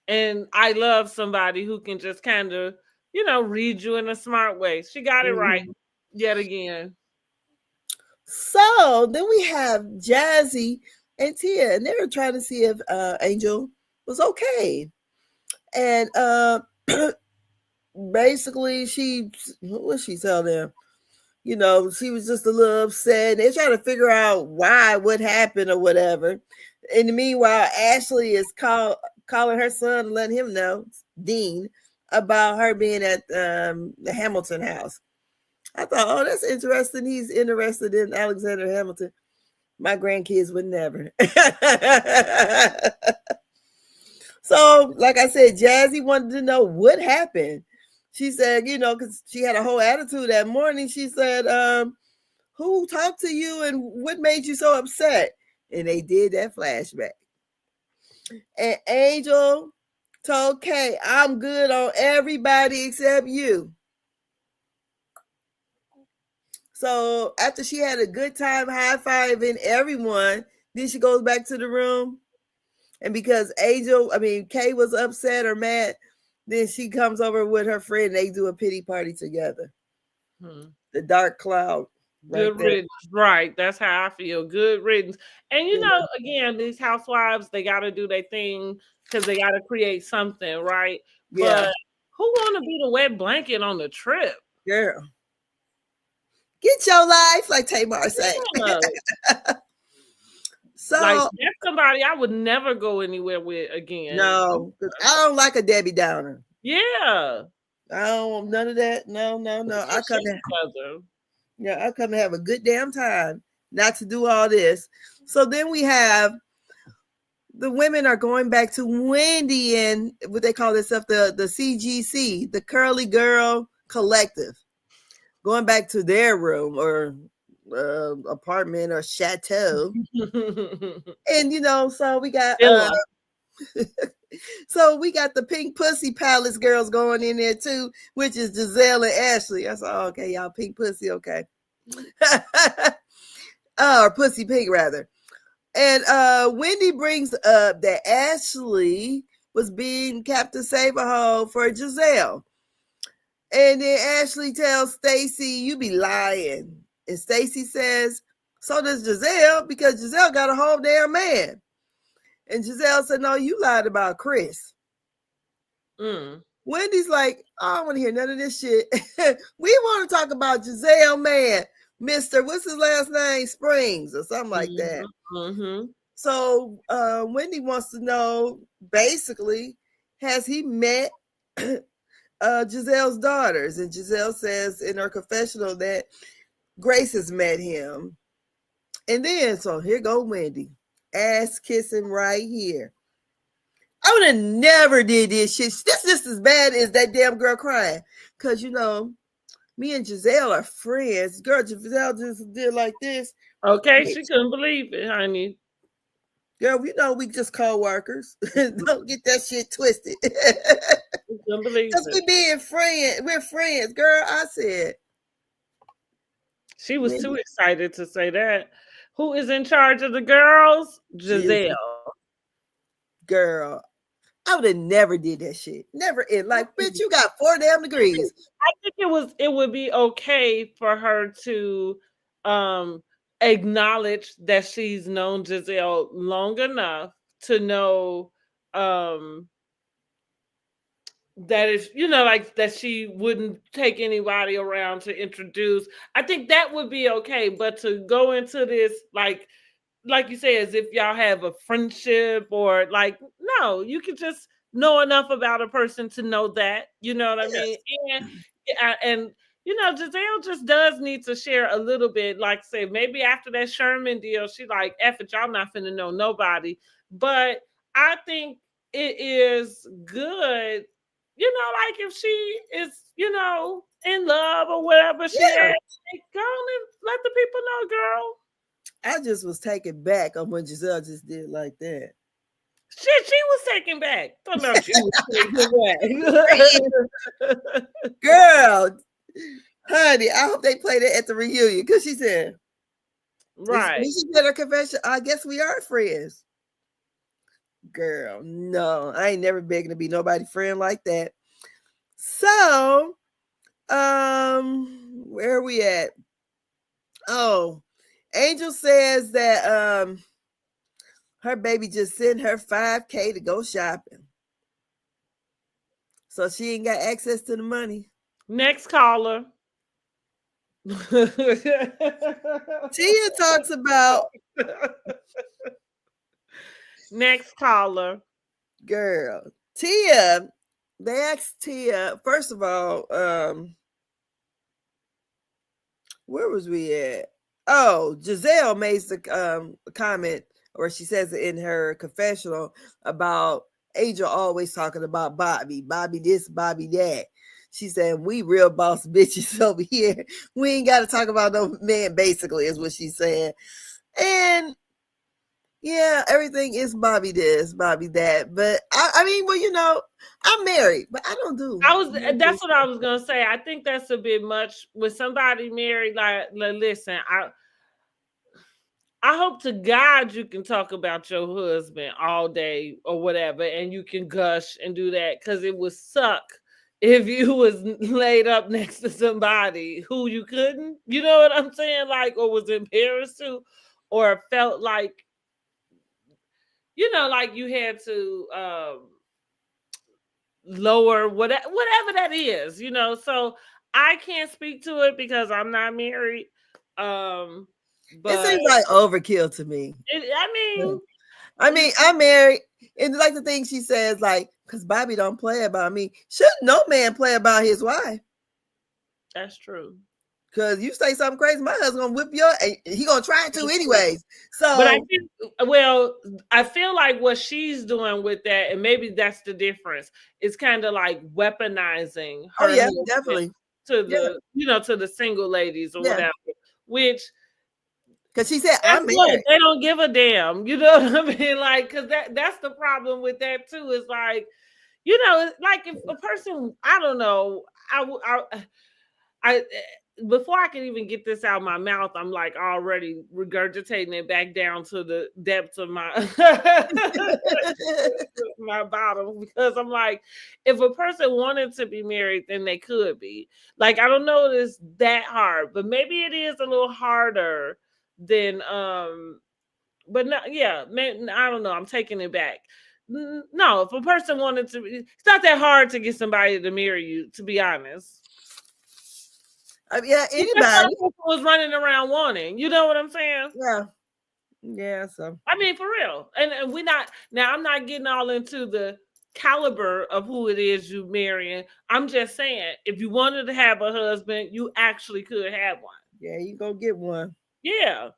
And I love somebody who can just kind of, read you in a smart way. She got it right Mhm. yet again. So then we have Jazzy and Tia, and they were trying to see if Angel was okay. And basically, what was she telling them? She was just a little upset. They're trying to figure out what happened or whatever. In the meanwhile, Ashley is calling her son and letting him know, Dean, about her being at the Hamilton house. I thought, oh, that's interesting. He's interested in Alexander Hamilton. My grandkids would never. So, like I said, Jazzy wanted to know what happened. She said, because she had a whole attitude that morning. She said, who talked to you and what made you so upset? And they did that flashback. And Angel told Kay, I'm good on everybody except you. So after she had a good time high-fiving everyone, then she goes back to the room. And because Kay was upset or mad, then she comes over with her friend. They do a pity party together. The dark cloud. Good riddance. Right. That's how I feel. Good riddance. And again, these housewives, they got to do their thing because they got to create something, right? Yeah. But who want to be the wet blanket on the trip? Girl. Get your life, like Tamar said. Yeah. So like that's somebody I would never go anywhere with again. No, because I don't like a Debbie Downer. Yeah. I don't want none of that. No. I come to have a good damn time, not to do all this. So then we have the women are going back to Wendy and what they call themselves, the CGC, the Curly Girl Collective, going back to their room or apartment or chateau. And so we got so we got the Pink Pussy Palace girls going in there too, which is Giselle and Ashley. I said, oh, okay, y'all Pink Pussy, okay. Or Pussy Pink rather. And Wendy brings up that Ashley was being Captain Save-A-Hole for Giselle. And then Ashley tells Stacy, you be lying. And Stacy says, so does Giselle, because Giselle got a whole damn man. And Giselle said, no, you lied about Chris. Wendy's like, I don't want to hear none of this shit. We want to talk about Giselle, man. Mr. What's his last name? Springs or something like that. So Wendy wants to know, basically, has he met Giselle's daughters? And Giselle says in her confessional that Grace has met him. And then, so here go Wendy. Ass kissing right here. I would have never did this shit. This just as bad as that damn girl crying. Because, me and Giselle are friends. Girl, Giselle just did like this. Okay, she couldn't believe it, honey. Girl, we just co-workers. Don't get that shit twisted. Because we being friends. We're friends. Girl, I said. She was too excited to say that. Who is in charge of the girls? Giselle. Girl, I would have never did that shit. Never in like, bitch, you got 4 damn degrees. I think it would be okay for her to acknowledge that she's known Giselle long enough to know that if like that she wouldn't take anybody around to introduce. I think that would be okay, but to go into this like you say, as if y'all have a friendship or like, no, you can just know enough about a person to know that, you know what I mean? And Giselle just does need to share a little bit, like say maybe after that Sherman deal, she like, F it, y'all not finna know nobody. But I think it is good like if she is, in love or whatever she Yeah. is, go on and let the people know, girl. I just was taken back on when Giselle just did like that. Shit, she was taken back. Don't know she was taken back. Girl, honey, I hope they play that at the reunion because she said, Right. she did her confession. I guess we are friends. Girl, no, I ain't never begging to be nobody friend like that. So, where are we at? Oh, Angel says that her baby just sent her $5K to go shopping. So she ain't got access to the money. Next caller. Tia talks about next caller. Girl. Tia, they asked Tia, first of all, where was we at? Oh, Giselle makes the comment, or she says it in her confessional about Angel always talking about Bobby this, Bobby that. She said, we real boss bitches over here. We ain't got to talk about no man, basically, is what she's saying. And yeah, everything is Bobby this, Bobby that. But I mean, well, I'm married, but I don't do. That's what I was gonna say. I think that's a bit much with somebody married. Like listen, I hope to God you can talk about your husband all day or whatever, and you can gush and do that, because it would suck if you was laid up next to somebody who you couldn't. You know what I'm saying? Like, or was embarrassed to, or felt like, like you had to lower whatever that is. So I can't speak to it because I'm not married. But it seems like overkill to me. I mean, I'm married, and like the thing she says, like, because Bobby don't play about me. Should no man play about his wife? That's true. Because you say something crazy, my husband gonna whip you up, and he gonna try to anyways. So, but I feel like what she's doing with that, and maybe that's the difference. It's kind of like weaponizing her. Oh yeah, definitely to the to the single ladies or whatever, which. Because she said, I'm married. They don't give a damn. You know what I mean? Like, because that's the problem with that too. Is like, like if a person, I don't know, I before I can even get this out of my mouth, I'm like already regurgitating it back down to the depths of my my bottom, because I'm like, if a person wanted to be married, then they could be. Like, I don't know it's that hard, but maybe it is a little harder than but no, yeah, man, I don't know. I'm taking it back. No, if a person wanted to, it's not that hard to get somebody to marry you, to be honest. I mean, yeah, anybody was running around wanting. You know what I'm saying? Yeah. So I mean, for real. And we not now. I'm not getting all into the caliber of who it is you marrying. I'm just saying, if you wanted to have a husband, you actually could have one. Yeah, you go get one. Yeah.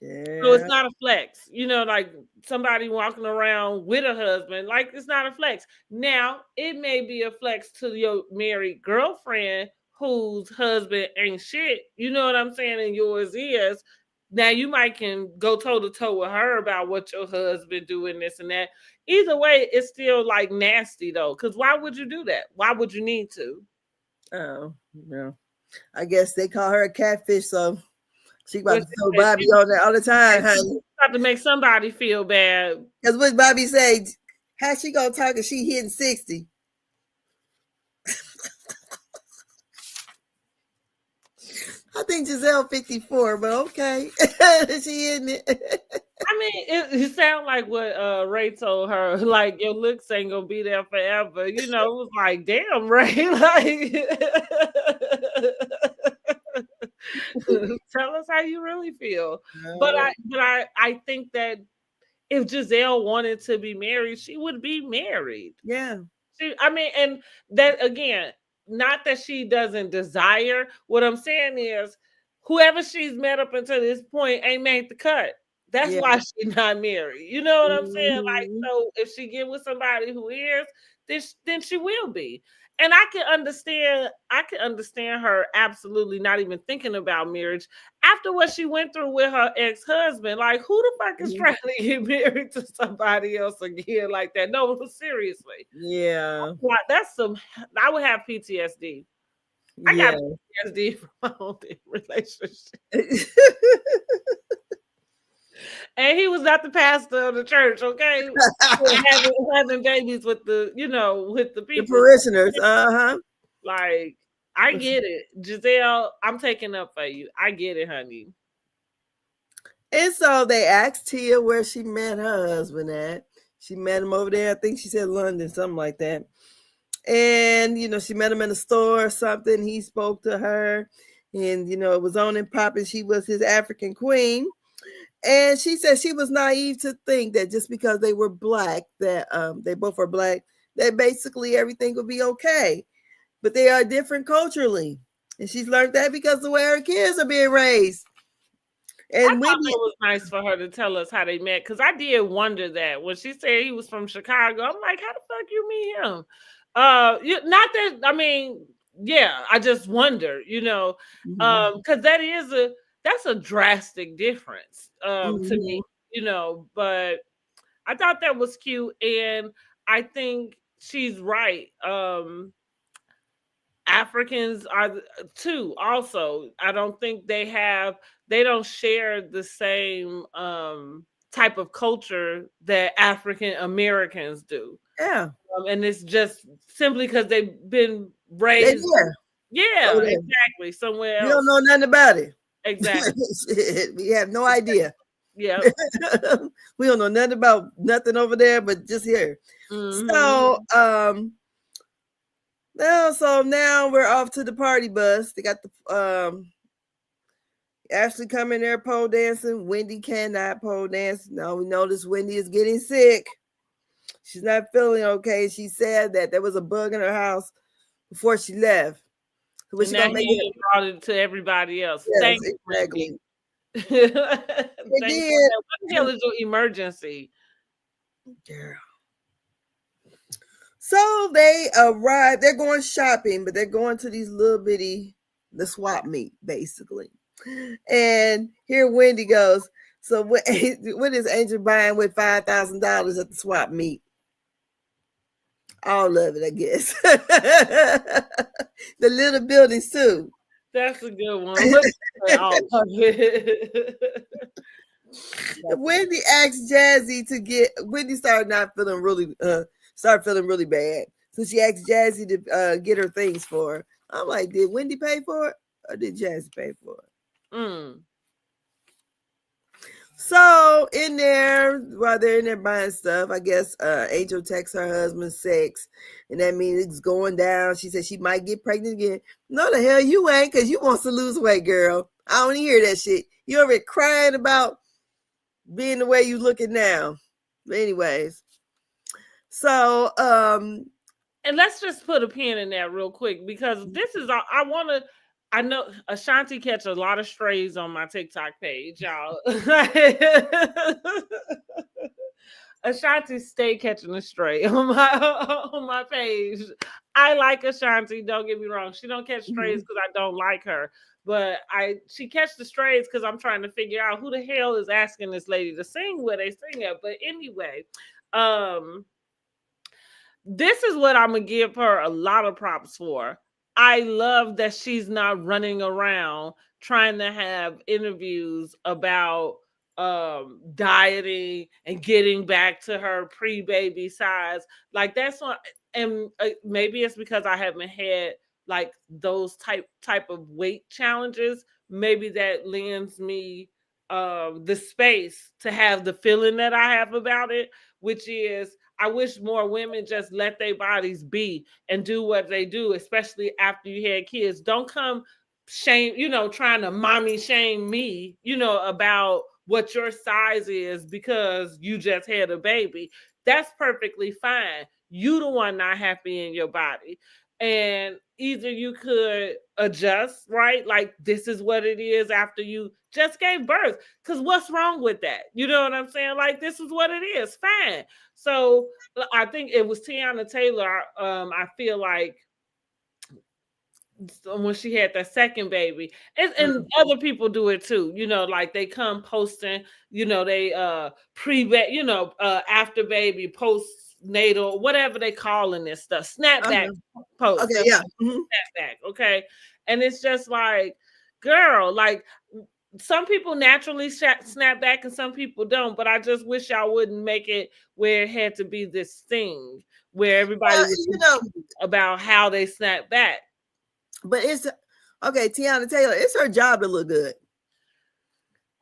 Yeah. So it's not a flex, like somebody walking around with a husband, like it's not a flex. Now, it may be a flex to your married girlfriend whose husband ain't shit, you know what I'm saying, and yours is. Now, you might can go toe to toe with her about what your husband doing, this and that. Either way, it's still like nasty though, because why would you do that? Why would you need to? Oh, no. I guess they call her a catfish, so she about to throw Bobby on there all the time, honey. About to make somebody feel bad. Because what Bobby say, how she gonna talk if she hitting 60? I think Giselle 54, but okay. She hitting it. I mean, it sounds like what Ray told her, like, your looks ain't gonna be there forever. It was like, damn, Ray, like tell us how you really feel. No. But I think that if Giselle wanted to be married, she would be married. Yeah. And that, again, not that she doesn't desire. What I'm saying is, whoever she's met up until this point ain't made the cut. That's why she's not married. You know what I'm saying? Like, so if she get with somebody who is, then she will be. And I can understand her absolutely not even thinking about marriage after what she went through with her ex-husband. Like, who the fuck is Mhm. trying to get married to somebody else again like that? No, seriously. Yeah. Like, that's some I would have PTSD. I got Yeah. PTSD from my own relationship. And he was not the pastor of the church, okay? Having babies with with the The people. parishioners. Uh-huh. Like, I get it. Giselle, I'm taking up for you. I get it, honey. And so they asked Tia where she met her husband at. She met him over there. I think she said London, something like that. And, she met him in a store or something. He spoke to her. And, it was on and popping. She was his African queen. And she said she was naive to think that just because they were black, that they both are black, that basically everything would be okay. But they are different culturally. And she's learned that because the way her kids are being raised. I And thought Wendy, that was nice for her to tell us how they met, because I did wonder that when she said he was from Chicago. I'm like, how the fuck you meet him? Not that I mean, yeah, I just wonder, because that's a drastic difference to me, But I thought that was cute, and I think she's right. Africans are too. Also, I don't think they don't share the same type of culture that African Americans do. yeah, And it's just simply because they've been they raised, there. yeah, Over there. exactly, somewhere We don't else. know nothing about it. Exactly. We have no idea. Yep. We don't know nothing about nothing over there, but just here. Hmm. So, now we're off to the party bus. They got the Ashley coming there pole dancing. Wendy cannot pole dance. Now we notice Wendy is getting sick. She's not feeling okay. She said that there was a bug in her house before she left. So And she now gonna make he it? brought it to everybody else. Yes, Thanks, Wendy. exactly. Thanks And for then, that. What the hell is your emergency? girl. So they arrive. They're going shopping, but they're going to these little bitty the swap meet basically. And here Wendy goes. So what is Angel buying with $5,000 at the swap meet? All of it, I guess. The little buildings too. That's a good one. What all of it? Wendy asked Jazzy to get. Wendy started not feeling really, started feeling really bad. So she asked Jazzy to get her things for her. I'm like, did Wendy pay for it or did Jazzy pay for it? Mm. So in there, while they're in there buying stuff, I guess Angel texts her husband Sexts, and that means it's going down. She said she might get pregnant again. No, the hell you ain't, because you wants to lose weight, girl. I don't hear that shit. You over crying about being the way you looking now. But anyways, so And let's just put a pin in that real quick, because this is I know Ashanti catch a lot of strays on my TikTok page, y'all. Ashanti stay catching a stray on my page. I like Ashanti, don't get me wrong. She don't catch strays because I don't like her. But she catch the strays because I'm trying to figure out who the hell is asking this lady to sing where they sing at. But anyway, this is what I'm gonna give her a lot of props for. I love that she's not running around trying to have interviews about dieting and getting back to her pre-baby size. Like, that's what, and maybe it's because I haven't had like those type of weight challenges. Maybe that lends me the space to have the feeling that I have about it, which is I wish more women just let their bodies be and do what they do, especially after you had kids. Don't come shame, trying to mommy shame me, about what your size is because you just had a baby. That's perfectly fine. You the one not happy in your body. and either you could adjust, right? Like this is what it is after you just gave birth. Because what's wrong with that? You know what I'm saying? Like this is what it is. Fine. So I think it was Tiana Taylor. I feel like when she had that second baby, and other people do it too, you know, like they come posting, you know, they you know, after baby, postnatal, whatever they calling this stuff, snapback post. Okay, yeah. Snapback, okay. And it's just like, girl, like some people naturally snap back and some people don't, but I just wish y'all wouldn't make it where it had to be this thing where everybody was you know about how they snap back. But it's okay, Tiana Taylor, it's her job to look good.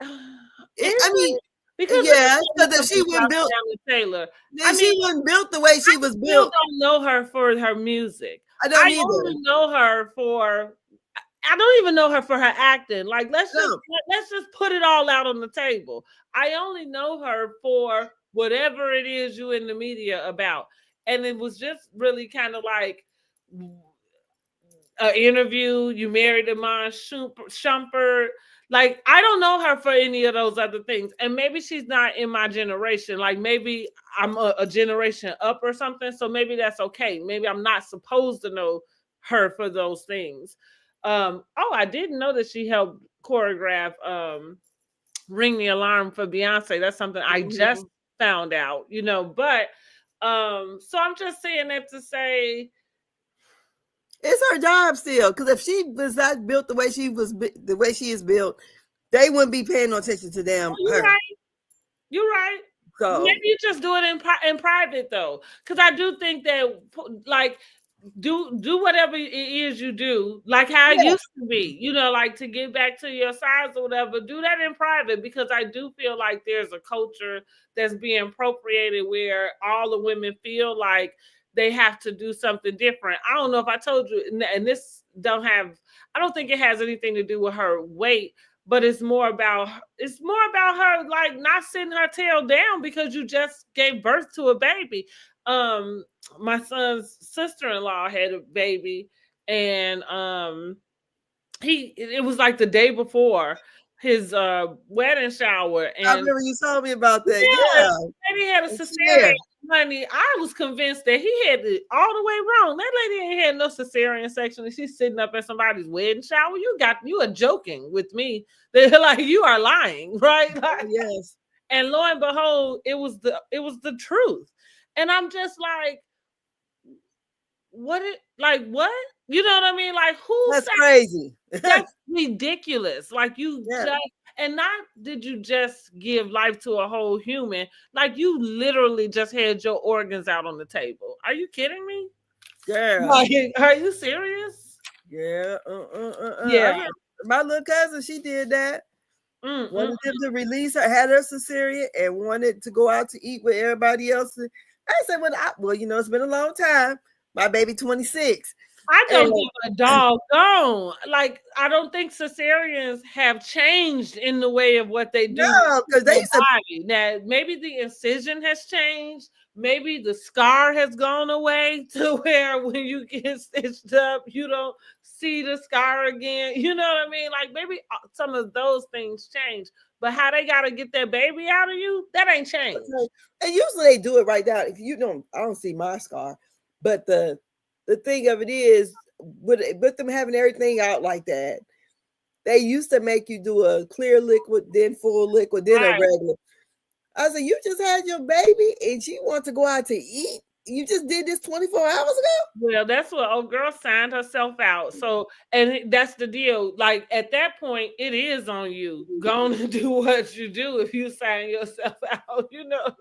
I mean, because yeah, because she wasn't built Taylor. She wasn't built the way she was built. I don't know her for her music. I don't either. Only know her for. I don't even know her for her acting. Like let's just put it all out on the table. I only know her for whatever it is you in the media about, and it was just really kind of like an interview. You married Iman Shumpert. Like, I don't know her for any of those other things. And maybe she's not in my generation. Like, maybe I'm a generation up or something. So maybe that's okay. Maybe I'm not supposed to know her for those things. I didn't know that she helped choreograph Ring the Alarm for Beyonce. That's something I just found out, you know. But so I'm just saying that to say, it's her job still, because if she was not built the way she is built, they wouldn't be paying no attention to them. You're right. You're right. So maybe you just do it in private though, because I do think that like do whatever it is you do, like how it used to be, you know, like to get back to your size or whatever. Do that in private, because I do feel like there's a culture that's being appropriated where all the women feel like they have to do something different. I don't know if I told you, and this I don't think it has anything to do with her weight, but it's more about her like not sitting her tail down because you just gave birth to a baby. My son's sister-in-law had a baby, and it was like the day before his wedding shower, and I remember you told me about that. Yeah. And he had a cesarean. Honey, I was convinced that he had it all the way wrong. That lady ain't had no cesarean section, and she's sitting up at somebody's wedding shower. You are joking with me. They're like, you are lying, right? Like, yes. And lo and behold, it was the truth. And I'm just like, what? You know what I mean? Like, that's crazy. That's ridiculous. Like and not did you just give life to a whole human, like you literally just had your organs out on the table. Are you kidding me? Girl. Like, are you serious? Yeah. Yeah. My little cousin, she did that. Wanted them to release her, had her cesarean, and wanted to go out to eat with everybody else. I said, well, you know, it's been a long time. My baby 26. I don't give a doggone. Like, I don't think cesareans have changed in the way of what they do. No, because they now maybe the incision has changed. Maybe the scar has gone away to where when you get stitched up, you don't see the scar again. You know what I mean? Like maybe some of those things change. But how they got to get that baby out of you, that ain't changed. And usually they do it right now. If you don't, I don't see my scar. But the thing of it is, with them having everything out like that, they used to make you do a clear liquid, then full liquid, then a regular. I said, you just had your baby and she wants to go out to eat? You just did this 24 hours ago? Well, that's what old girl signed herself out. So, and that's the deal. Like at that point, it is on you. Go and do what you do if you sign yourself out, you know.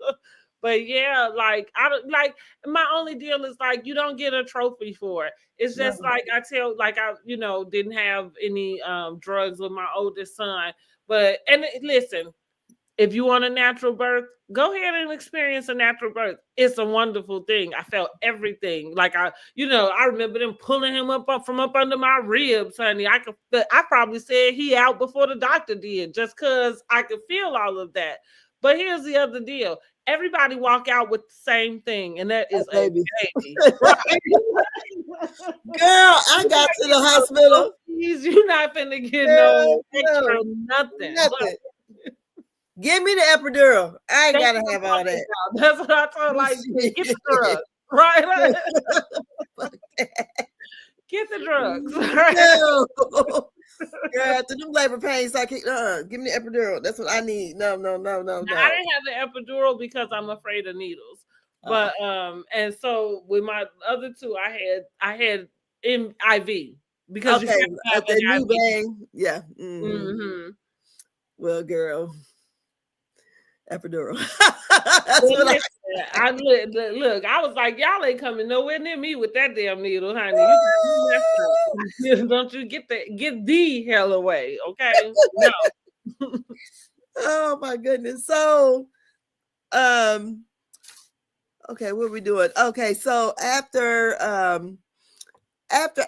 But yeah, like I don't like my only deal is like you don't get a trophy for it. It's just like I didn't have any drugs with my oldest son. But listen, if you want a natural birth, go ahead and experience a natural birth. It's a wonderful thing. I felt everything. Like I remember them pulling him up from up under my ribs, honey. I probably said he out before the doctor did, just because I could feel all of that. But here's the other deal. everybody walk out with the same thing, and that is a baby. baby. Right? Girl, I got to the hospital. You're not finna get Girl, no extra no, nothing. nothing. Give me the epidural. I ain't That's gotta have all that. That's what I told. Like, get the drugs, right? Get the drugs. Right? No. Girl, after them labor pains, I can't. Give me the epidural. That's what I need. No. I didn't have the epidural because I'm afraid of needles. But and so with my other two, I had IV because okay, you have the new IV. bang. Yeah. Mm-hmm. Well, girl, epidural. That's what I look. I was like, y'all ain't coming nowhere near me with that damn needle, honey. Don't you get the hell away, okay? No. Oh my goodness. So, okay, what are we doing? Okay, so after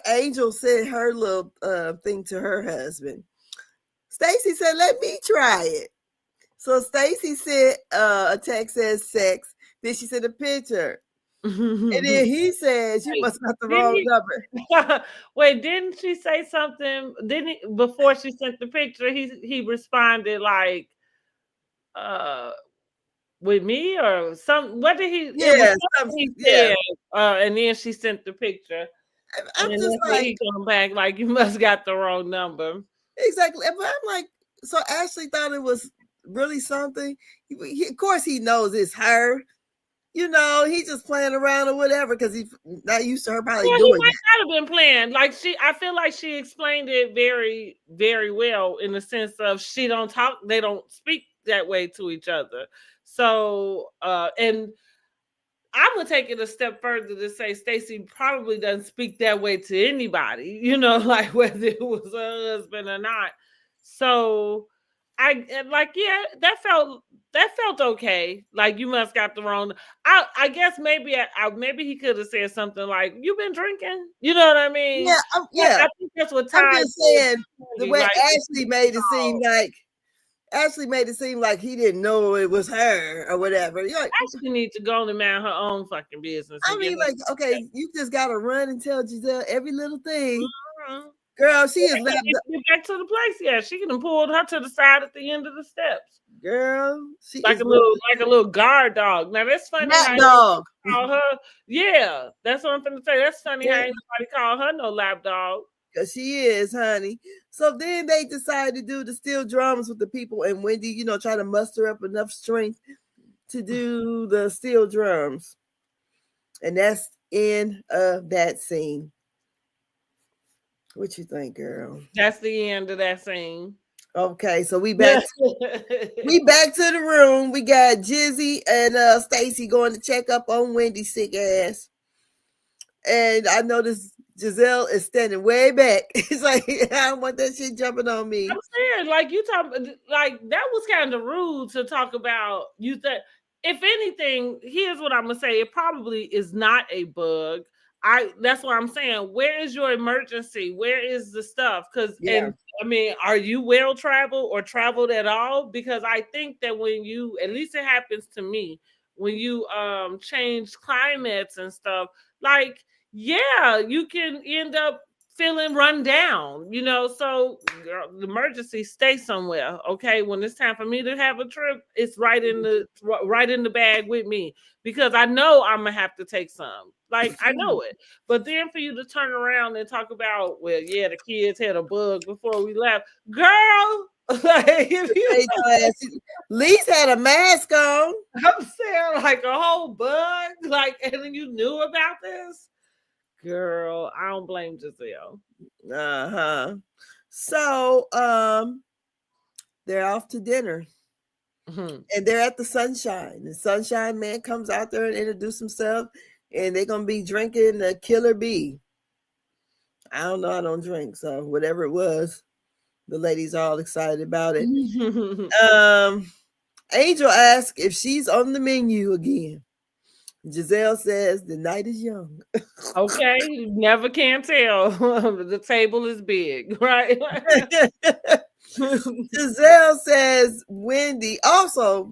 Angel said her little thing to her husband, Stacy said, "Let me try it." So Stacy sent a text as sex. Then she sent a picture. And then he says, "You must have the wrong number." Wait, didn't she say something? Didn't he, before she sent the picture? He responded like, with me or some. What did he? Yeah, he yeah. said, and then she sent the picture. I'm and just then like, he come back like, you must got the wrong number. Exactly, but I'm like, so Ashley thought it was really something. Of course, he knows it's her. You know, he just playing around or whatever because he's not used to her probably doing he might that. not have been playing. Like I feel like she explained it very, very well in the sense of they don't speak that way to each other. So, and I'm gonna take it a step further to say Stacy probably doesn't speak that way to anybody, like whether it was her husband or not. So that felt okay. Like, you must got the wrong. I guess maybe maybe he could have said something like, "You've been drinking," you know what I mean? Yeah, yeah. I think that's what I'm just saying the way like, Ashley made it seem like he didn't know it was her or whatever. You're like, Ashley needs to go and mind her own fucking business. I mean, like, okay, you just gotta run and tell Giselle every little thing. Mm-hmm. Girl, she is left get back to the place. Yeah, she can have pulled her to the side at the end of the steps. Girl, she like is a little guard dog. Now that's funny. Lap dog. Call her. Yeah, that's what I'm finna say. That's funny how ain't nobody call her no lap dog. Because she is, honey. So then they decided to do the steel drums with the people, and Wendy, try to muster up enough strength to do the steel drums. And that's in that scene. What you think, girl? That's the end of that scene. Okay, so we back to the room. We got Jizzy and Stacy going to check up on Wendy's sick ass. And I noticed Giselle is standing way back. It's like, I don't want that shit jumping on me. I'm saying, like, you talk, like, that was kind of rude to talk about. If anything, here's what I'm gonna say: it probably is not a bug. That's what I'm saying. Where is your emergency? Where is the stuff? And I mean, are you well traveled or traveled at all? Because I think that when you, at least it happens to me, when you change climates and stuff, like, yeah, you can end up feeling run down, so girl, the emergency, stay somewhere. Okay, when it's time for me to have a trip, it's right in the bag with me, because I know I'm gonna have to take some. Like, I know it. But then for you to turn around and talk about, well, yeah, the kids had a bug before we left, girl. Like, Lise had a mask on. I'm saying, like, a whole bug, like, and then you knew about this. Girl, I don't blame Giselle. So, they're off to dinner. Mm-hmm. And they're at the Sunshine. The Sunshine Man comes out there and introduces himself, and they're going to be drinking a Killer Bee. I don't know. I don't drink, so whatever it was, the ladies are all excited about it. Angel asks if she's on the menu again. Giselle says the night is young. Okay, you never can tell. The table is big, right? Giselle says Wendy. Also,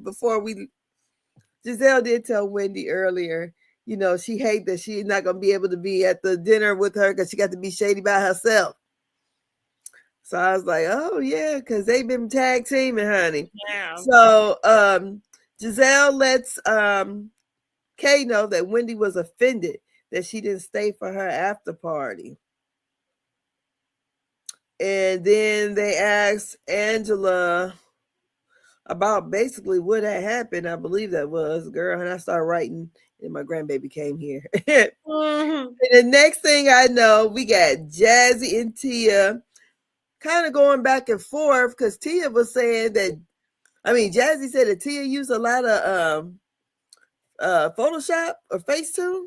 Giselle did tell Wendy earlier, she hate that she's not gonna be able to be at the dinner with her because she got to be shady by herself. So I was like, oh yeah, because they've been tag teaming, honey. Yeah. So Giselle lets Kay know that Wendy was offended that she didn't stay for her after party. And then they asked Angela about basically what had happened. I believe that was, girl, and I started writing and my grandbaby came here. Mm-hmm. And the next thing I know, we got Jazzy and Tia kind of going back and forth because Tia was saying that, Jazzy said that Tia used a lot of Photoshop or Facetune.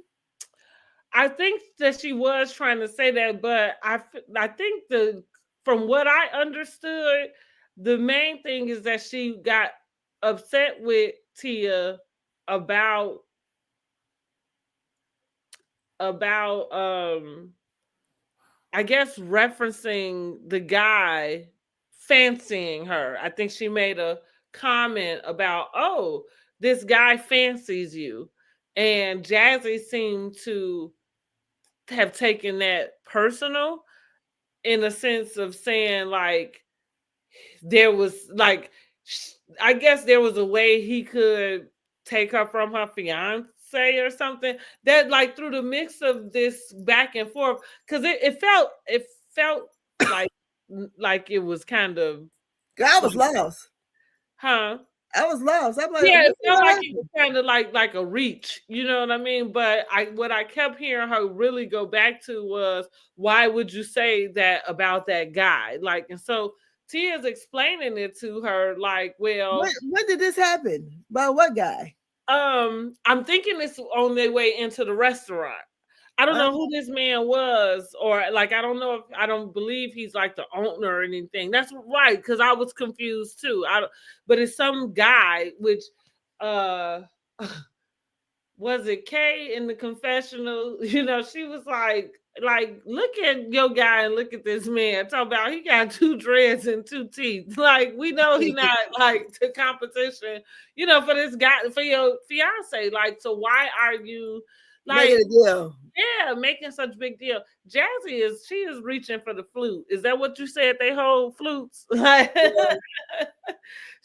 I think that she was trying to say that, but I think from what I understood, the main thing is that she got upset with Tia about I guess referencing the guy fancying her. I think she made a comment about, oh, this guy fancies you. And Jazzy seemed to have taken that personal in a sense of saying like there was like I guess there was a way he could take her from her fiance or something, that like through the mix of this back and forth, because it felt like it was kind of I was like, lost. huh? I was lost. I'm like, Yeah, it felt like happened? it was kind of like a reach, you know what I mean? But what I kept hearing her really go back to was, why would you say that about that guy? Like, and so Tia's explaining it to her, like, well, when did this happen? By what guy? I'm thinking it's on their way into the restaurant. I don't know who this man was, or like I don't believe he's like the owner or anything. That's right, because I was confused too. But it's some guy, which was it Kay in the confessional? She was like, look at your guy and look at this man. Talking about he got 2 dreads and 2 teeth. Like, we know he not like to competition, for this guy, for your fiance. Like, so why are you like making a deal? Yeah, making such big deal. Jazzy she is reaching for the flute. Is that what you said? They hold flutes? Yeah.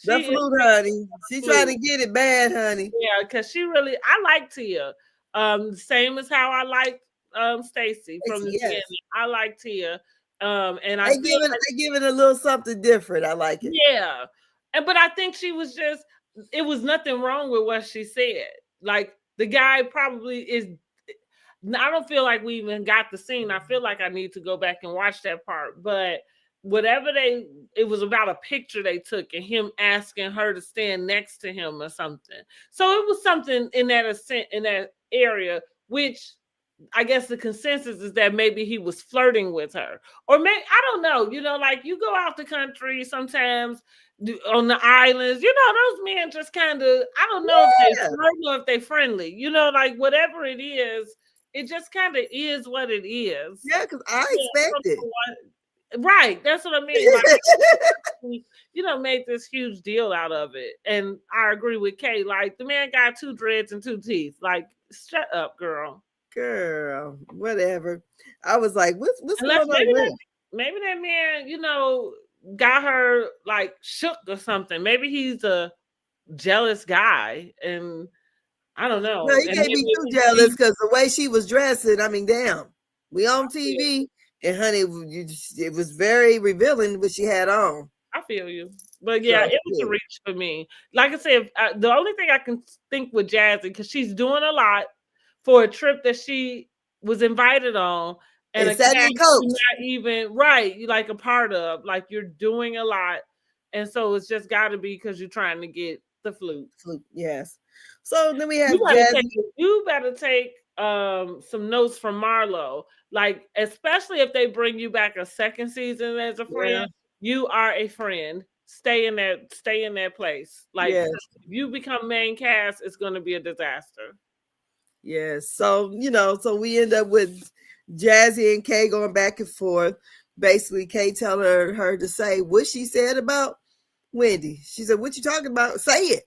The flute, honey. She's trying to get it bad, honey. Yeah, because I like Tia. Same as how I like Stacy from the beginning. I like Tia. And I give it a little something different. I like it. Yeah. But I think it was nothing wrong with what she said. Like, the guy probably is. I don't feel like we even got the scene. I feel like I need to go back and watch that part. But whatever it was about a picture they took and him asking her to stand next to him or something. So it was something in that area, which I guess the consensus is that maybe he was flirting with her, or maybe, I don't know. Like, you go out the country sometimes on the islands. Those men just kind of, I don't know if they flirting or if they friendly. Like, whatever it is, it just kind of is what it is. Yeah, because I expect it. Right, that's what I mean. Like, made this huge deal out of it, and I agree with Kay. Like, the man got 2 dreads and 2 teeth. Like, shut up, girl. Girl, whatever. I was like, what's going on with him? Maybe that man, got her like shook or something. Maybe he's a jealous guy, and I don't know. No, he can't be too jealous because the way she was dressing. Damn. We on TV, and honey, it was very revealing what she had on. I feel you. But yeah, it was a reach for me. Like I said, the only thing I can think with Jazzy, because she's doing a lot for a trip that she was invited on, and a cast you're not even like a part of. Like, you're doing a lot, and so it's just got to be because you're trying to get the flute. Yes. So then we have you better take some notes from Marlo, like, especially if they bring you back a second season as a friend. You are a friend. Stay in that place. Like, if you become main cast, it's going to be a disaster. Yes. So, so we end up with Jazzy and Kay going back and forth. Basically, Kay telling her to say what she said about Wendy. She said, what you talking about? Say it.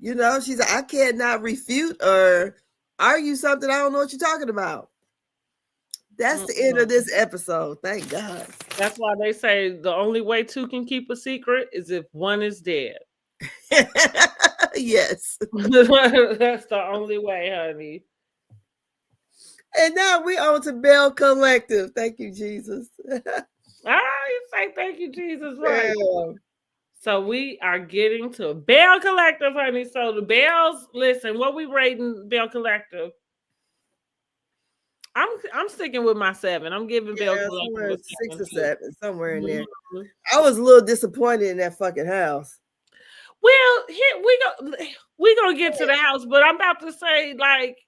You know, she's like, I cannot refute or argue something I don't know what you're talking about. That's the end of this episode. Thank God. That's why they say the only way two can keep a secret is if one is dead. Yes. That's the only way, honey. And now we on to Belle Collective. Thank you, Jesus. You say thank you, Jesus, right? Yeah. So we are getting to Belle Collective, honey. So the Bells, listen, what we rating Belle Collective? I'm sticking with my 7. I'm giving Belle Collective a 6 or 7. 7, somewhere in there. Mm-hmm. I was a little disappointed in that fucking house. Well, here we gonna get to the house, but I'm about to say, like,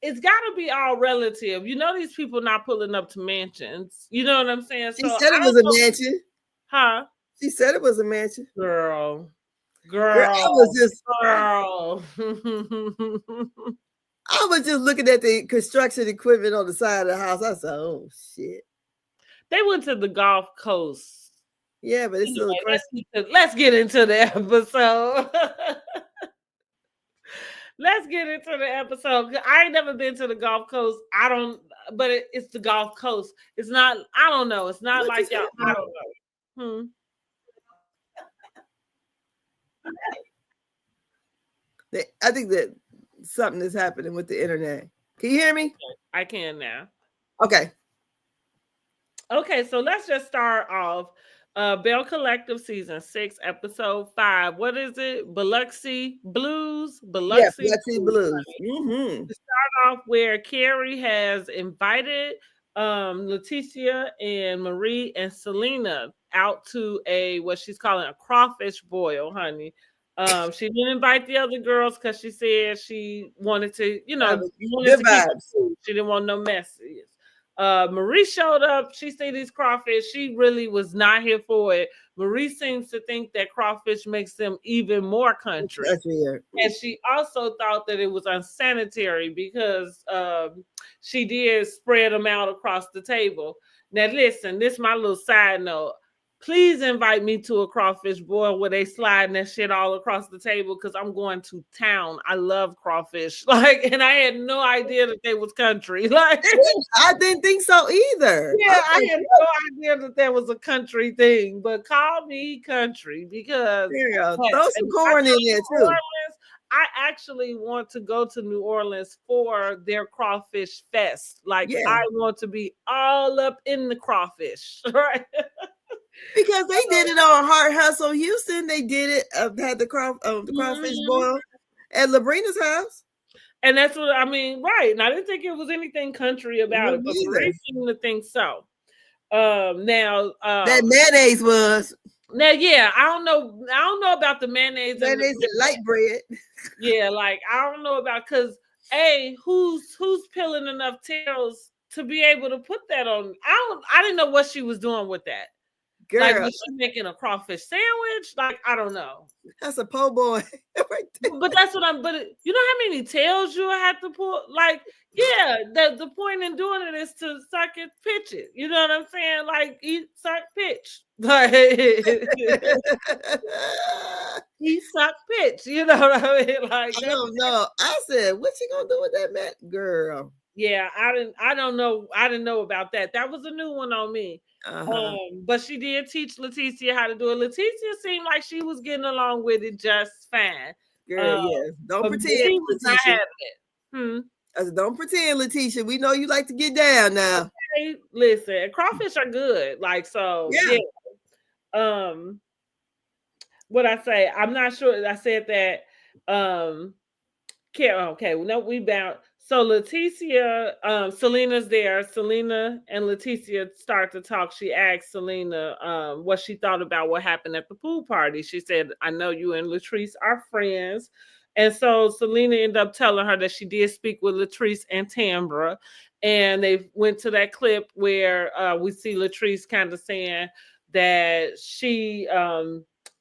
it's got to be all relative. You know, these people not pulling up to mansions. You know what I'm saying? She said it was a mansion. Huh? She said it was a mansion. Girl. I was just girl. I was just looking at the construction equipment on the side of the house. I said, "Oh shit!" They went to the Gulf Coast. Yeah, but it's still let's get into the episode. Let's get into the episode. I ain't never been to the Gulf Coast. But it's the Gulf Coast. It's not. I don't know. It's not like y'all. I don't know. I think that something is happening with the internet. Can you hear me? I can now. Okay. Okay, so let's just start off. Belle Collective season 6, episode 5. What is it? Biloxi Blues? Biloxi Blues. Mm-hmm. To start off where Carrie has invited Leticia and Marie and Selena out to what she's calling a crawfish boil, honey. She didn't invite the other girls because she said she wanted to, she didn't want no messages. Marie showed up. She seen these crawfish. She really was not here for it. Marie seems to think that crawfish makes them even more country. And she also thought that it was unsanitary because she did spread them out across the table. Now, listen, this is my little side note. Please invite me to a crawfish boil where they sliding that shit all across the table because I'm going to town. I love crawfish. And I had no idea that they was country. I didn't think so either. Yeah, I had no idea that there was a country thing. But call me country because throw some corn in there too. I actually want to go to New Orleans for their crawfish fest. I want to be all up in the crawfish, right? Because they did it on Heart Hustle Houston. They did it, had the crawfish boil at Labrina's house. And that's what I mean, right. And I didn't think it was anything country about it, but Marie seemed to think so. Now that mayonnaise was. Now, yeah, I don't know about the mayonnaise. Mayonnaise and light bread. Yeah, I don't know about because who's peeling enough tails to be able to put that on? I didn't know what she was doing with that. Girl. Was she making a crawfish sandwich? I don't know. That's a po' boy right there. But that's what but you know how many tails you have to pull? The point in doing it is to suck it, pitch it. You know what I'm saying? Eat, suck, pitch. Eat, suck, pitch. You know what I mean? I don't know. I said, what's she gonna do with that, man? Girl. Yeah, I don't know. I didn't know about that. That was a new one on me. But she did teach Leticia how to do it. Leticia seemed like she was getting along with it just fine. Girl, don't pretend. Leticia. I said, don't pretend, Leticia. We know you like to get down now. Okay, listen, crawfish are good. What I say? I'm not sure. I said that. Okay, no, we bound. So Leticia, Selena's there. Selena and Leticia start to talk. She asked Selena what she thought about what happened at the pool party. She said, I know you and Latrice are friends. And so Selena ended up telling her that she did speak with Latrice and Tambra. And they went to that clip where we see Latrice kind of saying that she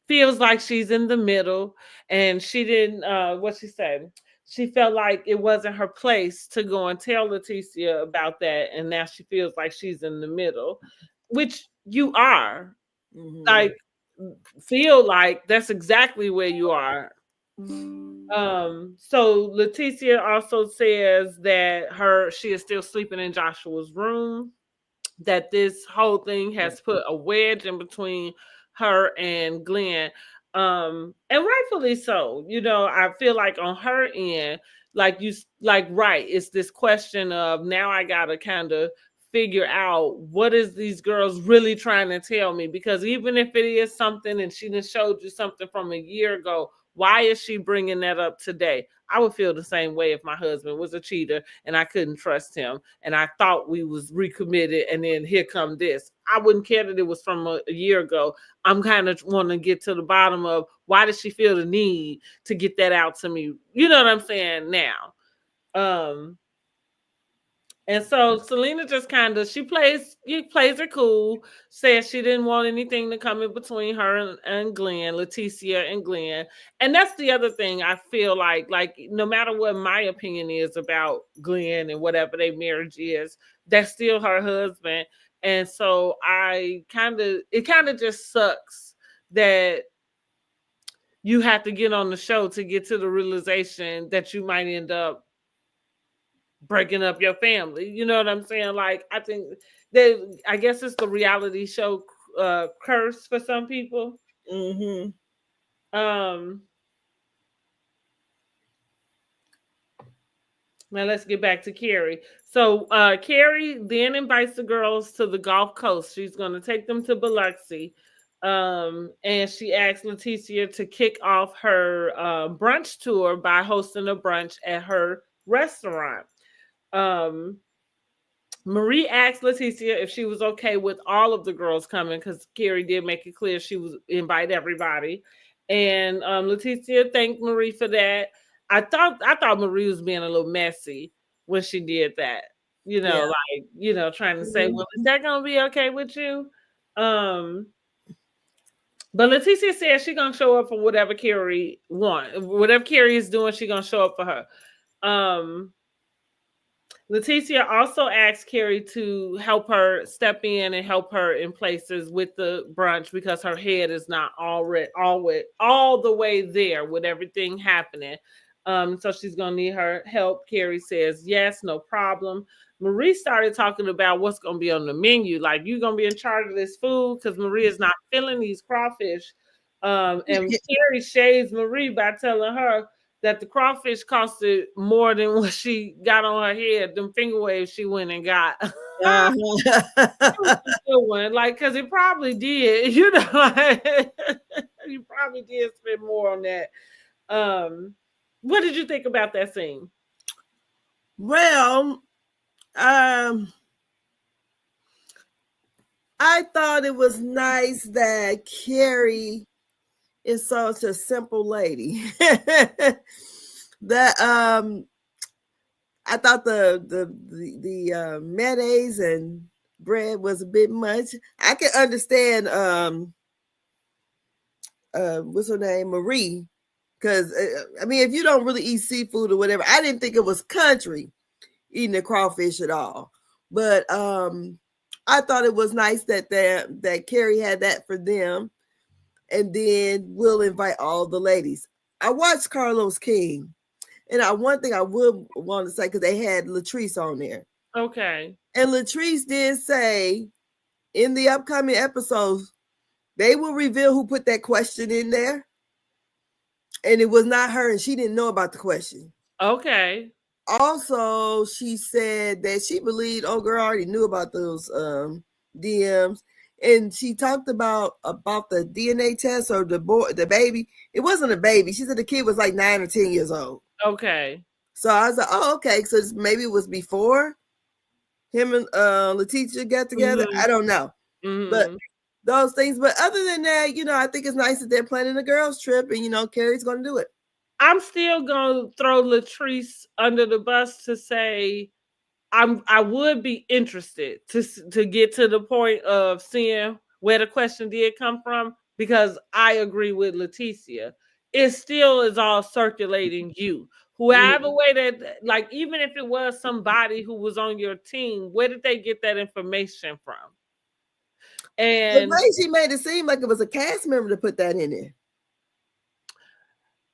feels like she's in the middle. And she didn't, what she said? She felt like it wasn't her place to go and tell Leticia about that. And now she feels like she's in the middle, which you are. Feel like that's exactly where you are. So Leticia also says that she is still sleeping in Joshua's room, that this whole thing has put a wedge in between her and Glenn. And rightfully so. You know, I feel like on her end, right, it's this question of now I gotta kind of figure out what is these girls really trying to tell me, because even if it is something and she just showed you something from a year ago, why is she bringing that up today? I would feel the same way if my husband was a cheater and I couldn't trust him and I thought we was recommitted, and then here come this. I wouldn't care that it was from a year ago. I'm kind of want to get to the bottom of why does she feel the need to get that out to me? You know what I'm saying now? Um, and so Selena just kind of plays her cool, says she didn't want anything to come in between her and Glenn, Leticia and Glenn. And that's the other thing I feel like no matter what my opinion is about Glenn and whatever their marriage is, that's still her husband. And so it kind of just sucks that you have to get on the show to get to the realization that you might end up breaking up your family. You know what I'm saying? Like, I guess it's the reality show curse for some people. Mm-hmm. Um, Now let's get back to Carrie. So Carrie then invites the girls to the Gulf Coast. She's going to take them to Biloxi. And she asks Leticia to kick off her brunch tour by hosting a brunch at her restaurant. Um, Marie asked Leticia if she was okay with all of the girls coming, because Carrie did make it clear she was invite everybody. And Leticia thanked Marie for that. I thought Marie was being a little messy when she did that. Yeah. Trying to say, Mhm. well, is that gonna be okay with you? Um, but Leticia said she's gonna show up for whatever Carrie whatever Carrie is doing, she's gonna show up for her. Um, Leticia also asked Carrie to help her step in and help her in places with the brunch, because her head is not all the way there with everything happening. So she's gonna need her help. Carrie says yes, no problem. Marie started talking about what's gonna be on the menu. Like, you gonna be in charge of this food because Marie is not feeling these crawfish. And Carrie shades Marie by telling her that the crawfish costed more than what she got on her head. Them finger waves she went and got. That was Uh-huh. a good one. Like, because it probably did, you probably did spend more on that. What did you think about that scene? Well, um, I thought it was nice that Carrie is such a simple lady. That I thought the mayonnaise and bread was a bit much. I can understand what's her name, Marie, because I mean, if you don't really eat seafood or whatever, I didn't think it was country eating the crawfish at all. But I thought it was nice that Carrie had that for them, and then we'll invite all the ladies. I watched Carlos King, and one thing I would want to say, because they had Latrice on there, Okay. and Latrice did say in the upcoming episodes they will reveal who put that question in there, and it was not her, and she didn't know about the question. Okay. Also, she said that she believed old girl already knew about those DMs, and she talked about the DNA test, or the baby. It wasn't a baby. She said the kid was like 9 or 10 years old. Okay. So I was like, oh, okay. So maybe it was before him and Letitia got together. Mm-hmm. I don't know, but Mm-hmm. those things. But other than that, I think it's nice that they're planning a girls' trip, and Carrie's going to do it. I'm still gonna throw Latrice under the bus to say I would be interested to get to the point of seeing where the question did come from, because I agree with Leticia. It still is all circulating you. Whoever way that, like, even if it was somebody who was on your team, where did they get that information from? The And way she made it seem like it was a cast member to put that in there.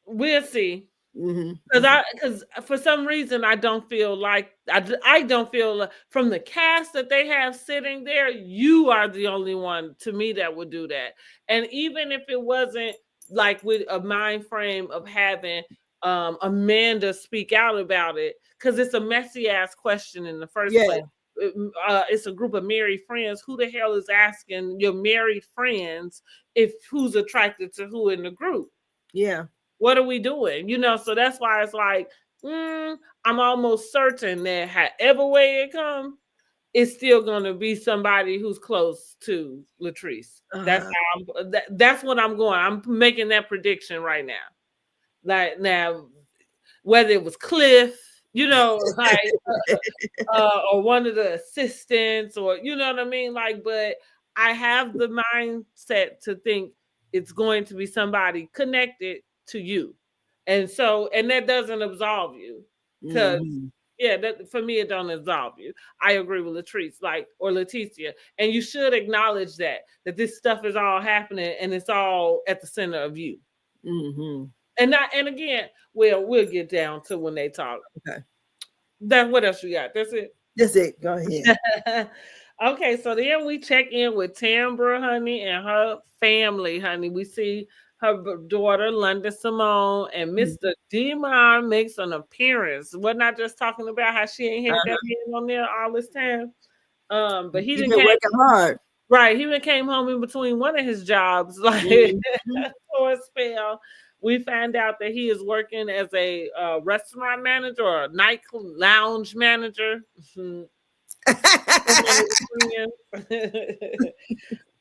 We'll see. Mm-hmm. Because for some reason I don't feel like I don't feel from the cast that they have sitting there, you are the only one to me that would do that. And even if it wasn't like with a mind frame of having Amanda speak out about it, because it's a messy ass question in the first Yeah. place. It's a group of married friends. Who the hell is asking your married friends if who's attracted to who in the group? Yeah. What are we doing? So that's why it's like, I'm almost certain that however way it comes, it's still gonna be somebody who's close to Latrice. That's Uh-huh. how that's what I'm going. I'm making that prediction right now. Like now, whether it was Cliff, like or one of the assistants, or you know what I mean? Like, but I have the mindset to think it's going to be somebody connected to you. And that doesn't absolve you. Because Mm-hmm. yeah, that for me it don't absolve you. I agree with Latrice, like, or Leticia. And you should acknowledge that this stuff is all happening and it's all at the center of you. Mm-hmm. And again, we'll get down to when they talk. Okay. That what else you got? That's it. That's it. Go ahead. Okay, so then we check in with Tambra, honey, and her family, honey. We see her daughter, London Simone, and Mr. Demon makes an appearance. We're not just talking about how she ain't had that man on there all this time. But he You've didn't been came working hard. right. He even came home in between one of his jobs, like Mm-hmm. for a spell. We found out that he is working as a restaurant manager or a night lounge manager.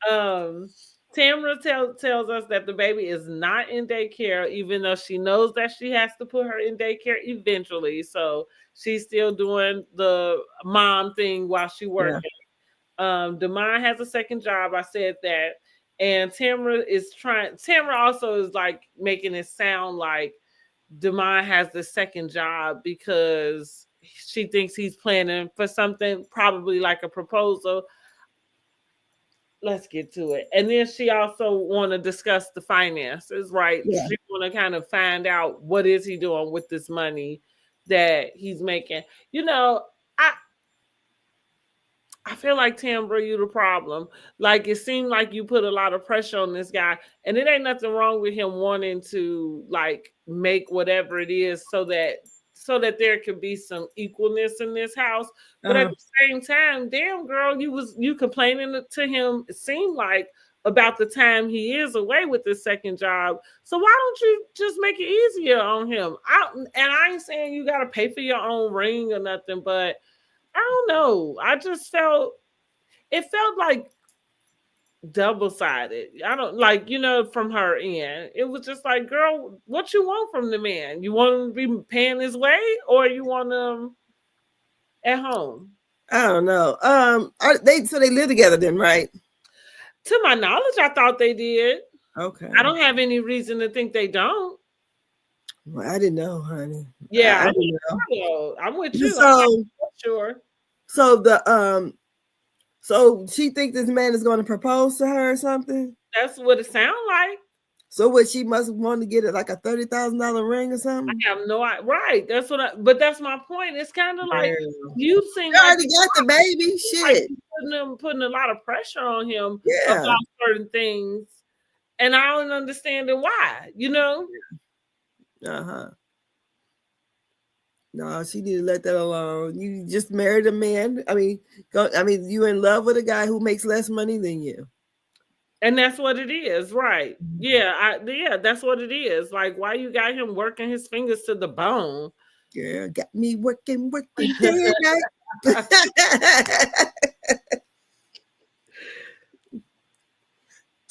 um, Tamara tells us that the baby is not in daycare, even though she knows that she has to put her in daycare eventually. So she's still doing the mom thing while she working. Yeah. Demond has a second job. I said that. And Tamara also is like making it sound like Demond has the second job because she thinks he's planning for something, probably like a proposal. Let's get to it. And then she also want to discuss the finances, right? Yeah. She want to kind of find out what is he doing with this money that he's making. I I feel like Tambra, you the problem. Like it seemed like you put a lot of pressure on this guy, and it ain't nothing wrong with him wanting to like make whatever it is so that there could be some equalness in this house. But at Uh-huh. the same time, damn girl, you complaining to him. It seemed like about the time he is away with his second job. So why don't you just make it easier on him? I ain't saying you got to pay for your own ring or nothing, but I don't know. I just it felt like double sided. I don't like, from her end. It was just like, girl, what you want from the man? You want him to be paying his way, or you want him at home? I don't know. So they live together then, right? To my knowledge, I thought they did. Okay. I don't have any reason to think they don't. Well, I didn't know, honey. Yeah, I didn't know. I'm with you. So, I'm sure. So she think this man is going to propose to her or something? That's what it sounds like. So what, she must want to get it like a $30,000 ring or something? I have no idea. Right. But that's my point. It's kind of like you seem you like already got the baby. Shit. Like putting a lot of pressure on him Yeah. about certain things. And I don't understand why, Uh-huh. No, she need to let that alone. You just married a man. You in love with a guy who makes less money than you. And that's what it is, right? Yeah, that's what it is. Like, why you got him working his fingers to the bone? Girl, got me working day night.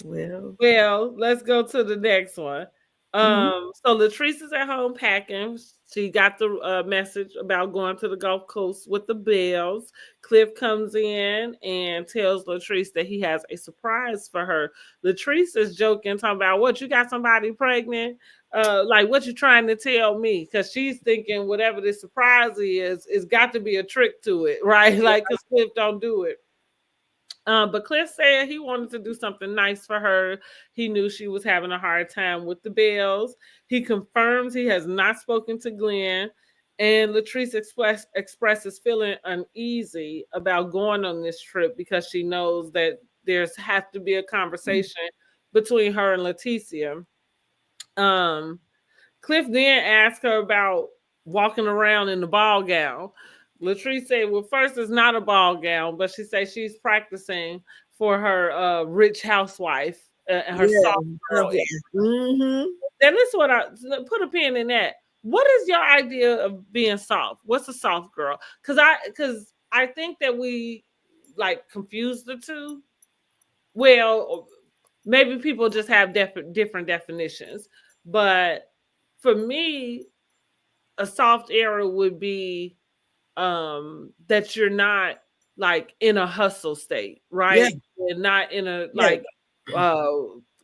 Well, let's go to the next one. So Latrice is at home packing. She got the message about going to the Gulf Coast with the Bells. Cliff comes in and tells Latrice that he has a surprise for her. Latrice is joking, talking about, what, you got somebody pregnant? Like, what you trying to tell me? Because she's thinking whatever this surprise is, it's got to be a trick to it, right? Like, because Cliff don't do it. But Cliff said he wanted to do something nice for her. He knew she was having a hard time with the Bells. He confirms he has not spoken to Glenn. And Latrice expresses feeling uneasy about going on this trip because she knows that there's have to be a conversation between her and Leticia. Um, Cliff then asked her about walking around in the ball gown. Latrice said, well, first, it's not a ball gown, but she said she's practicing for her rich housewife and her Yeah. soft girl. Okay. Mm-hmm. And this is what I put a pin in that. What is your idea of being soft? What's a soft girl? Because I think that we like confuse the two. Well, maybe people just have different definitions, but for me, a soft era would be that you're not like in a hustle state, Yeah. right? And not in a Yeah. like uh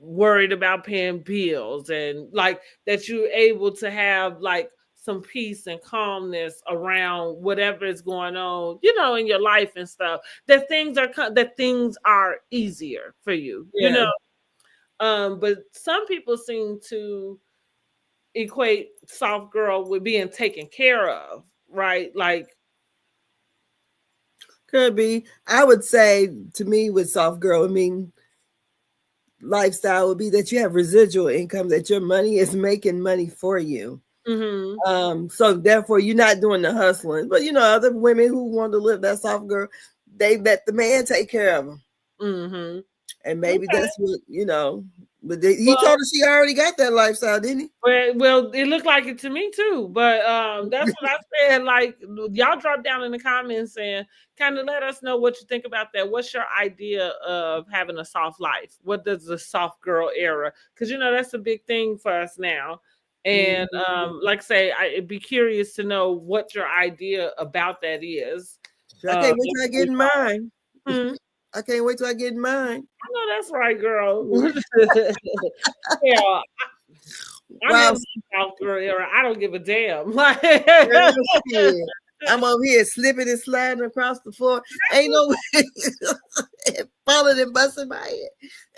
worried about paying bills, and like that you're able to have like some peace and calmness around whatever is going on, in your life and stuff. That things are easier for you, Yeah. but some people seem to equate soft girl with being taken care of, right? Like, Could be. I would say to me with soft girl, I mean, lifestyle would be that you have residual income, that your money is making money for you. mm-hmm, So therefore you're not doing the hustling. But other women who want to live that soft girl, they let the man take care of them. mm-hmm. And maybe Okay. that's what. But he Well, told us she already got that lifestyle, didn't he? well, it looked like it to me too. But that's what I said. Like, y'all drop down in the comments and kind of let us know what you think about that. What's your idea of having a soft life? What does the soft girl era? Because that's a big thing for us now. And like I say, I'd be curious to know what your idea about that is. I can't wait till I get in mine. Hmm? I can't wait till I get in mine. I know that's right, girl. Yeah, I'm Wow. in my South girl era. I don't give a damn. Like, Girl, shit. I'm over here slipping and sliding across the floor. Ain't no way. Falling and busting my head.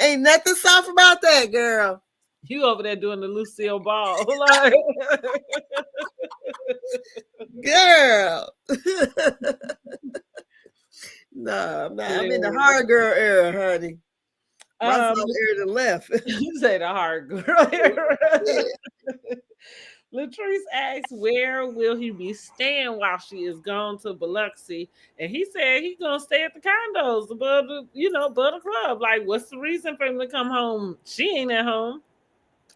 Ain't nothing soft about that, girl. you over there doing the Lucille Ball. Like, Girl. No, I'm not. I'm in the hard girl era, honey. My um, soft era to left. you say the hard girl era. Yeah. Latrice asks, where will he be staying while she is gone to Biloxi? And he said he's gonna stay at the condos above above the club. Like, what's the reason for him to come home? She ain't at home.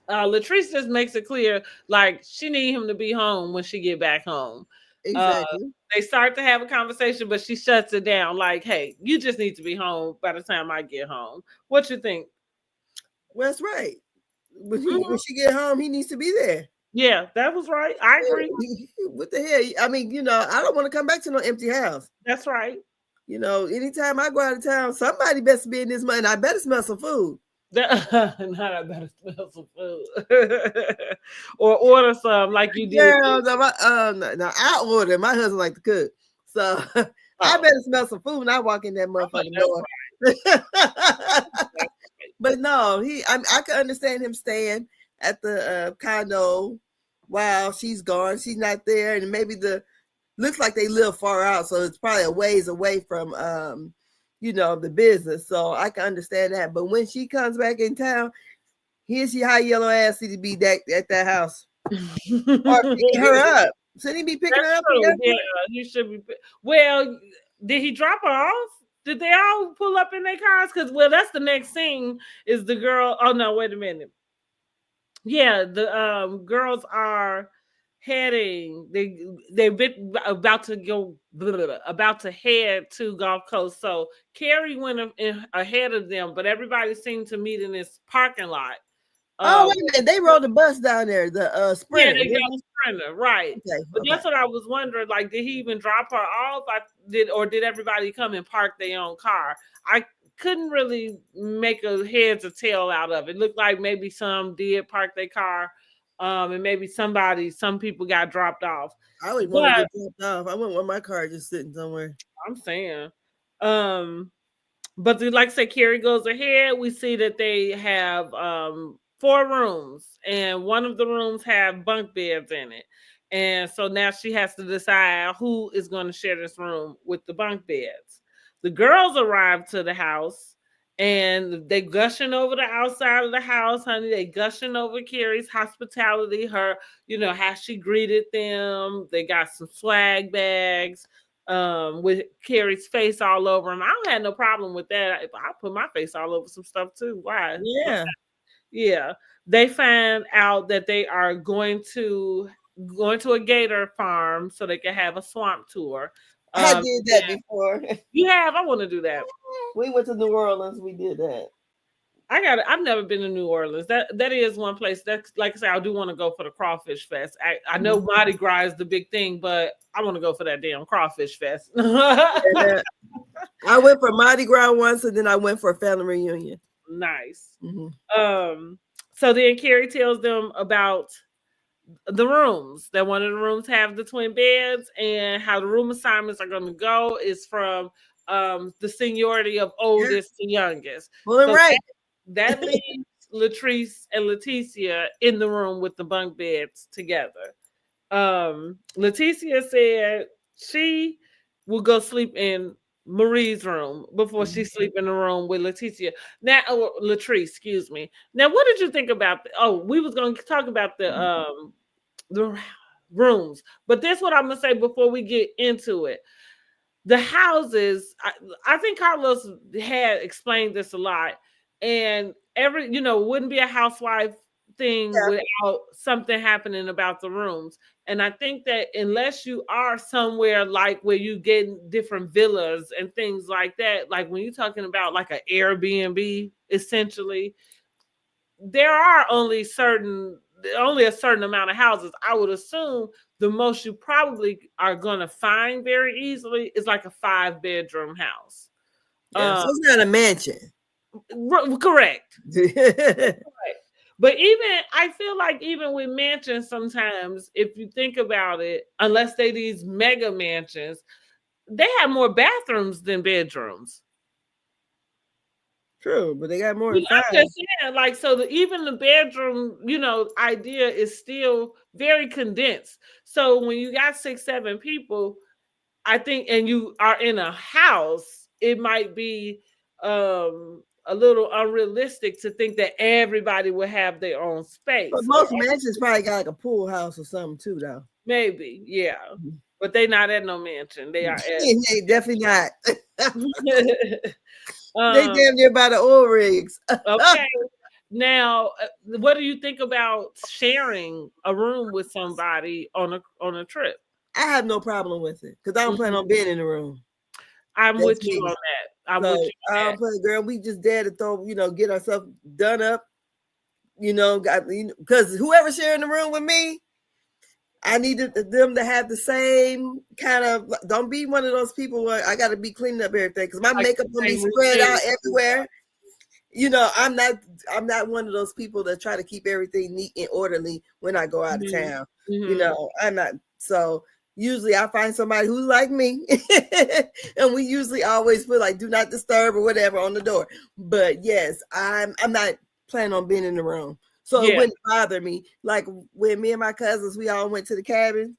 Latrice just makes it clear, like, she need him to be home when she get back home. Uh, Exactly. they start to have a conversation, but she shuts it down. Like, hey, you just need to be home by the time I get home. What you think? Well, that's right. When Mhm. she get home, he needs to be there. Yeah, that was right. I agree. What the hell? I mean, I don't want to come back to no empty house. That's right. Anytime I go out of town, somebody better be in this money. I better smell some food. Not I better smell some food, or order some like you did. Girl, no, I order. My husband like to cook, so I Oh, better smell some food when I walk in that motherfucking that's door. right. But no, I can understand him staying at the condo while she's gone. She's not there, and maybe looks like they live far out, so it's probably a ways away from the business. So I can understand that. But when she comes back in town, here's she high yellow ass to be at that house or picking her up. Shouldn't he be picking That's her up? true. Yeah, you should be. Well, did he drop her off? Did they all pull up in their cars? Because that's the next scene. Is the girl? Oh no, wait a minute. Yeah, the girls are heading. They've been about to go about to head to Gulf Coast. So Carrie went ahead of them, but everybody seemed to meet in this parking lot. Oh, Uh, wait a minute. They rode the bus down there, the Yeah, Sprinter. they got a Sprinter, right? Okay, But okay. that's what I was wondering. Like, did he even drop her off? Or did everybody come and park their own car? I couldn't really make a heads or tail out of it. Looked like maybe some did park their car, and maybe some people got dropped off. I would want to But get dropped off. I wouldn't want my car just sitting somewhere. I'm saying, um, But like I said, Carrie goes ahead. We see that they have 4 rooms, and one of the rooms have bunk beds in it. And so now she has to decide who is going to share this room with the bunk beds. The girls arrive to the house and they gushing over the outside of the house, honey. They gushing over Carrie's hospitality, her, how she greeted them. They got some swag bags with Carrie's face all over them. I don't have no problem with that. I put my face all over some stuff too. Why? Yeah. Yeah. They find out that they are going to a gator farm so they can have a swamp tour. I did that before. You have? I want to do that. We went to New Orleans. We did that. I've never been to New Orleans. That is one place that, like I said, I do want to go for the crawfish fest. I know Mardi Gras is the big thing, but I want to go for that damn crawfish fest. I went for Mardi Gras once, and then I went for a family reunion. Nice. So then Carrie tells them about the rooms, that one of the rooms have the twin beds, and how the room assignments are going to go is from the seniority of oldest to youngest. Well, so right. That leaves Latrice and Leticia in the room with the bunk beds together. Leticia said she will go sleep in Marie's room before she sleep in the room with Leticia. Now, Latrice, excuse me. Now, what did you think about? We was going to talk about the rooms, but this is what I'm gonna say before we get into it. The houses, I think Carlos had explained this a lot, and wouldn't be a housewife thing without something happening about the rooms. And I think that unless you are somewhere like where you get different villas and things like that, like when you're talking about like an Airbnb, essentially, there are only a certain amount of houses. I would assume the most you probably are going to find very easily is like a 5-bedroom house. Yeah, so it's not a mansion. Correct. Correct. But I feel like even with mansions, sometimes if you think about it, unless they these mega mansions, they have more bathrooms than bedrooms. True, but they got more. I'm just saying, like, so even the bedroom, idea is still very condensed. So when you got 6, 7 people, I think, and you are in a house, it might be a little unrealistic to think that everybody will have their own space. But most mansions probably got like a pool house or something too, though. Maybe, yeah. But they not at no mansion. They are at they definitely not. They damn near by the oil rigs. Okay. Now, what do you think about sharing a room with somebody on a trip? I have no problem with it because I don't plan on being in the room. I'm with you on that. With you on that. Girl, we just there to throw, get ourselves done up, because whoever sharing the room with me, I need them to have the same kind of. Don't be one of those people where I got to be cleaning up everything because my makeup gonna be spread out everywhere. I'm not one of those people that try to keep everything neat and orderly when I go out of town. I'm not. So usually I find somebody who's like me, and we usually always put like "do not disturb" or whatever on the door. But yes, I'm not planning on being in the room. So it wouldn't bother me. Like when me and my cousins, we all went to the cabin.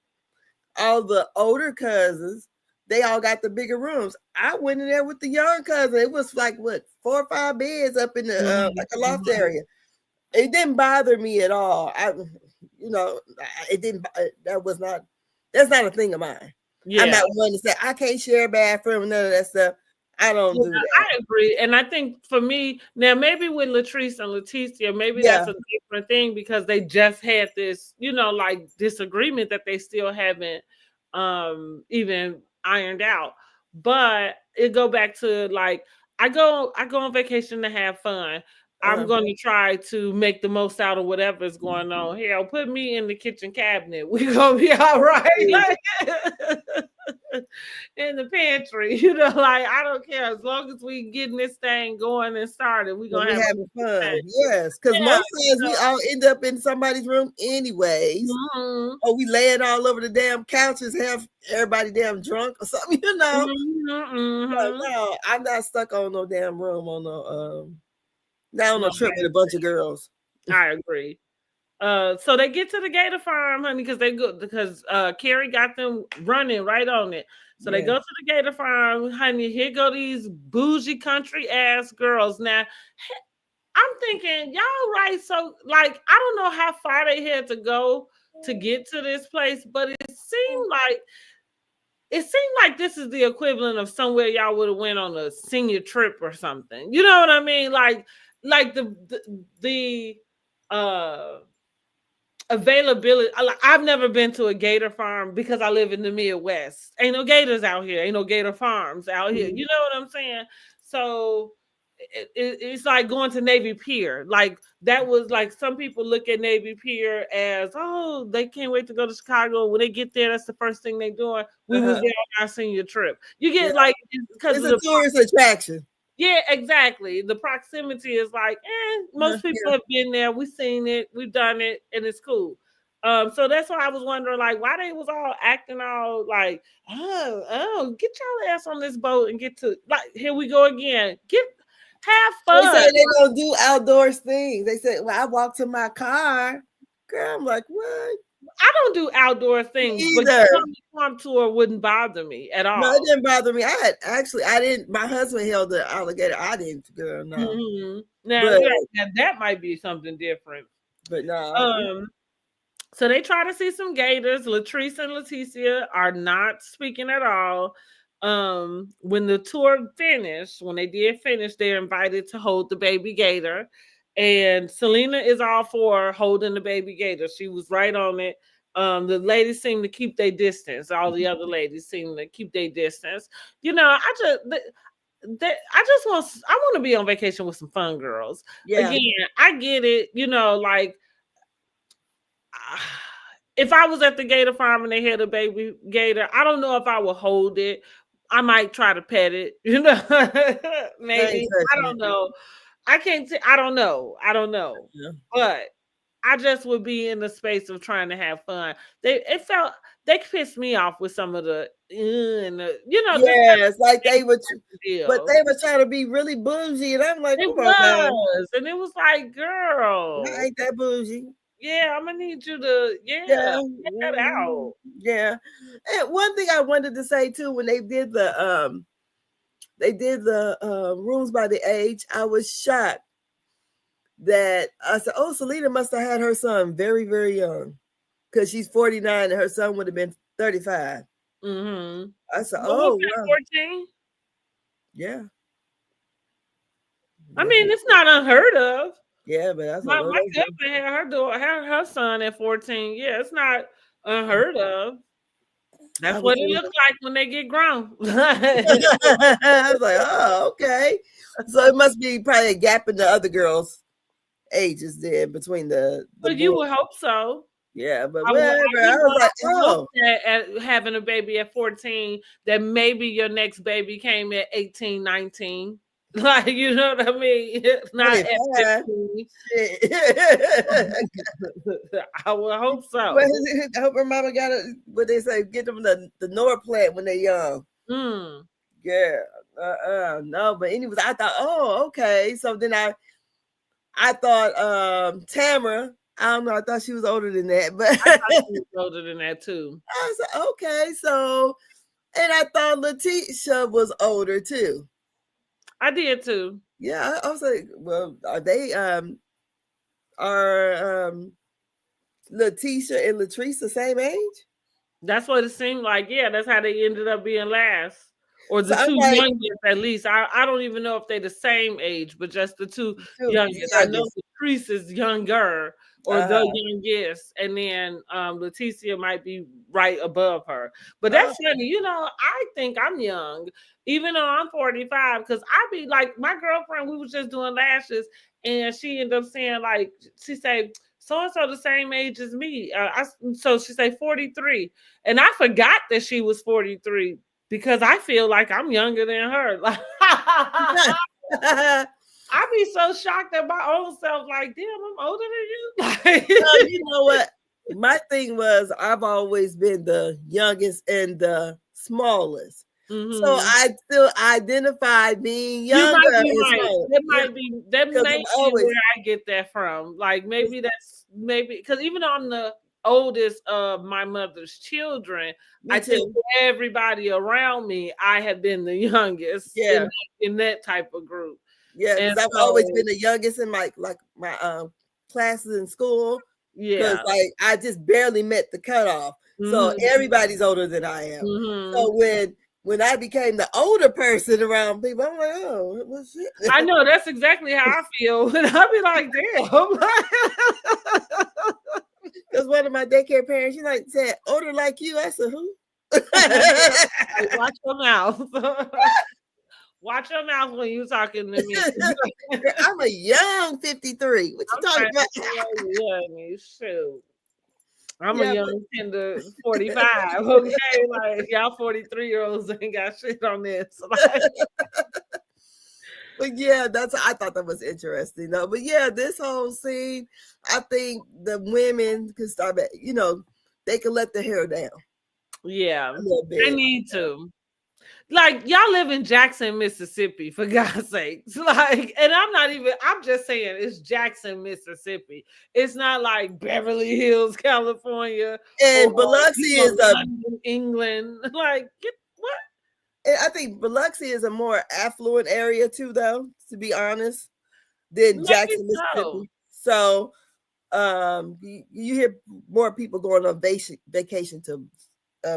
All the older cousins, they all got the bigger rooms. I went in there with the young cousin. It was like 4 or 5 beds up in the like a loft area. It didn't bother me at all. It didn't. That's not a thing of mine. Yeah. I'm not one to say I can't share a bathroom, none of that stuff. I don't do that. I agree. And I think for me, now maybe with Latrice and Leticia, maybe that's a different thing because they just had this, like disagreement that they still haven't even ironed out. But it go back to like, I go on vacation to have fun. I'm going to try to make the most out of whatever's going on. Hell, put me in the kitchen cabinet. We're going to be all right. in the pantry. You know, like I don't care as long as we getting this thing going and started. We're gonna we have having a good fun. time. Yes, because Yeah, most times we all end up in somebody's room anyways. mhm, Or we laying all over the damn couches, have everybody damn drunk or something, you know. So mhm. no, I'm not stuck on no damn room on no not on No, a trip with a bunch of girls. I agree. So they get to the gator farm, honey, because Carrie got them running right on it. So they Yeah. go to the gator farm, honey. Here go these bougie country ass girls. Now I'm thinking, y'all right. So like I don't know how far they had to go to get to this place, but it seemed like this is the equivalent of somewhere y'all would have went on a senior trip or something. You know what I mean? Like the uh availability. I've never been to a gator farm because I live in the Midwest. Ain't no gators out here. Ain't no gator farms out here. Mhm. You know what I'm saying? So it's like going to Navy Pier. Like that was like some people look at Navy Pier as, oh, they can't wait to go to Chicago. When they get there, that's the first thing they're doing. We was Uh-huh. there on our senior trip. You Yeah. get like because It's of a the tourist attraction. yeah, exactly. The proximity is like, most people Yeah. have been there. We've seen it, we've done it, and it's cool. So that's why I was wondering, like, why they was all acting all like, get y'all ass on this boat and get to like, here we go again. Have They say fun. they don't do outdoors things. They say, well, I walk to my car. Girl, I'm like, what? I don't do outdoor things, but Either. the farm tour wouldn't bother me at No, it all. didn't bother me. I didn't. My husband held the alligator. I didn't, girl. No, Now, but now that might be something different. no. Um, So they try to see some gators. Latrice and Leticia are not speaking at all. When the tour finished, when they did finish, they're invited to hold the baby gator. And Selena is all for holding the baby gator. She was right on it. The ladies seem to keep their distance. All the other ladies seem to keep their distance. You know, I want to be on vacation with some fun girls. Yeah. Again, I get it. You know, like if I was at the gator farm and they had a baby gator, I don't know if I would hold it. I might try to pet it, you know, I ain't maybe. I touching don't it. know. I can't. I don't know. I don't know. Yeah. But I just would be in the space of trying to have fun. They pissed me off with some of the, and the this kind Yes, like they of were, but deal. they were trying to be really bougie, and I'm like, It come on now, was, and it was like, I girl, ain't that bougie. yeah, I'm gonna need you to, Yeah, check that out. yeah. And one thing I wanted to say too, when they did the rooms by the age, I was shocked that I said, oh, Selena must have had her son very, very young because she's 49 and her son would have been 35. Mm-hmm. I said, What was oh, that, wow. 14? Yeah. I mean, it's not unheard of. Yeah, but I said, My oh, my cousin had her son at 14. Yeah, it's not unheard of. I That's was, what it looks like when they get grown. I was like, oh, okay. So it must be probably a gap in the other girls' ages there between the But you boys. would hope so. Yeah, but I would, whatever. I I would, was I like, would oh, hope that at having a baby at 14, that maybe your next baby came at 18, 19. Like, you know what I mean? Not at 25. 15. Shit. I would hope Well, so. I hope her mama got it. What they say, get them the Nora plant when they're young. Mm. Yeah. No, but anyways, I thought, oh, okay. So then I thought Tamara, I don't know, I thought she was older than that, but I thought she was older than that too. I was like, okay, so and I thought Letitia was older too. I did too. Yeah, I was like, well, are Letitia and Latrice the same age? That's what it seemed like. Yeah, that's how they ended up being last. Or So the I'm two like, youngest, at least. I don't even know if they're the same age, but just the two youngest. I know youngest. Patrice is younger or Uh-huh. the youngest, and then Leticia might be right above her. But Oh. that's funny. You know, I think I'm young, even though I'm 45, because I be like, my girlfriend, we was just doing lashes, and she ended up saying, like, she said, so-and-so the same age as me. So she say 43. And I forgot that she was 43 because I feel like I'm younger than her. Like, I be so shocked at my own self. Like, damn, I'm older than you. Well, you know what? My thing was I've always been the youngest and the smallest. So I still identify being You younger might be and right. smaller. That Yeah, might be that because may I'm be always where I get that from. Like maybe that's maybe because even though I'm the oldest of my mother's children, me I think too. for everybody around me, I have been the youngest Yeah. in that type of group. Yeah, And because I've always so been the youngest in my classes in school. Because yeah. like I just barely met the cutoff, so Mhm. everybody's older than I am. Mhm. So when I became the older person around people, I'm like, oh, what's I it? know that's exactly how I feel. And I be like, damn. Because one of my daycare parents, she like said, older like you. I said, who? Like, watch your mouth. Watch your mouth when you talking to me. I'm a young 53. What you I'm talking trying about? to tell you, honey, shoot. I'm a Yeah, young tender 45, okay? Like y'all 43-year-olds ain't got shit on this. Like, but yeah, I thought that was interesting though. But yeah, this whole scene, I think the women can start, they can let their hair down yeah, a little they bit. need to. Like y'all live in Jackson, Mississippi, for God's sakes. Like, and I'm just saying it's Jackson, Mississippi. It's not like Beverly Hills, California, or And Biloxi is a, London, England. Like, get what? I think Biloxi is a more affluent area too, though, to be honest, than Maybe Jackson, so. Mississippi. So you hear more people going on vacation to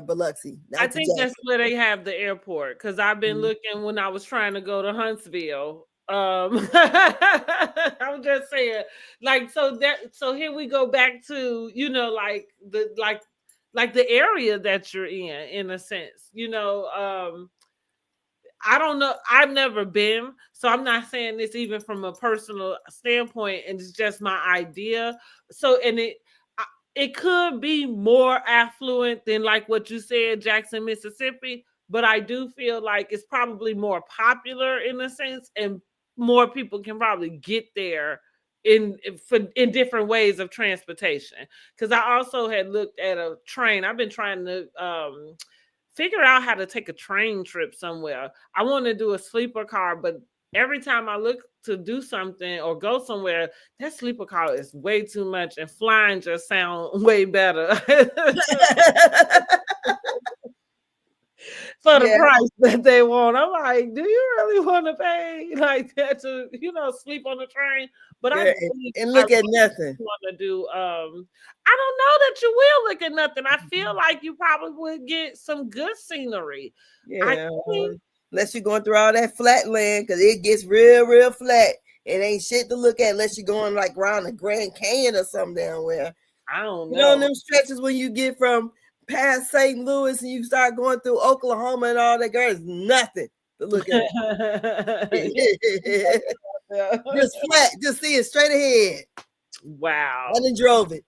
Biloxi, I not to think that's Jackson. where they have the airport because I've been looking when I was trying to go to Huntsville. I'm just saying, like, so here we go back to like the area that you're in a sense. I don't know. I've never been, so I'm not saying this even from a personal standpoint, and it's just my idea. So, it could be more affluent than like what you said, Jackson, Mississippi, but I do feel like it's probably more popular in a sense, and more people can probably get there in different ways of transportation. Because I also had looked at a train. I've been trying to figure out how to take a train trip somewhere. I want to do a sleeper car, but every time I look to do something or go somewhere, that sleeper car is way too much, and flying just sound way better for the Yeah, price that they want. I'm like, do you really want to pay like that to sleep on the train? But girl, and I look at nothing. want to do. I don't know that you will look at nothing. I feel like you probably would get some good scenery. I Yeah, think unless you're going through all that flat land, because it gets real, real flat. It ain't shit to look at unless you're going like around the Grand Canyon or something down where. I don't You know, in know. them stretches when you get from past St. Louis and you start going through Oklahoma and all that, girl, there's nothing to look at. Just flat, just see it straight ahead. Wow. I done drove it.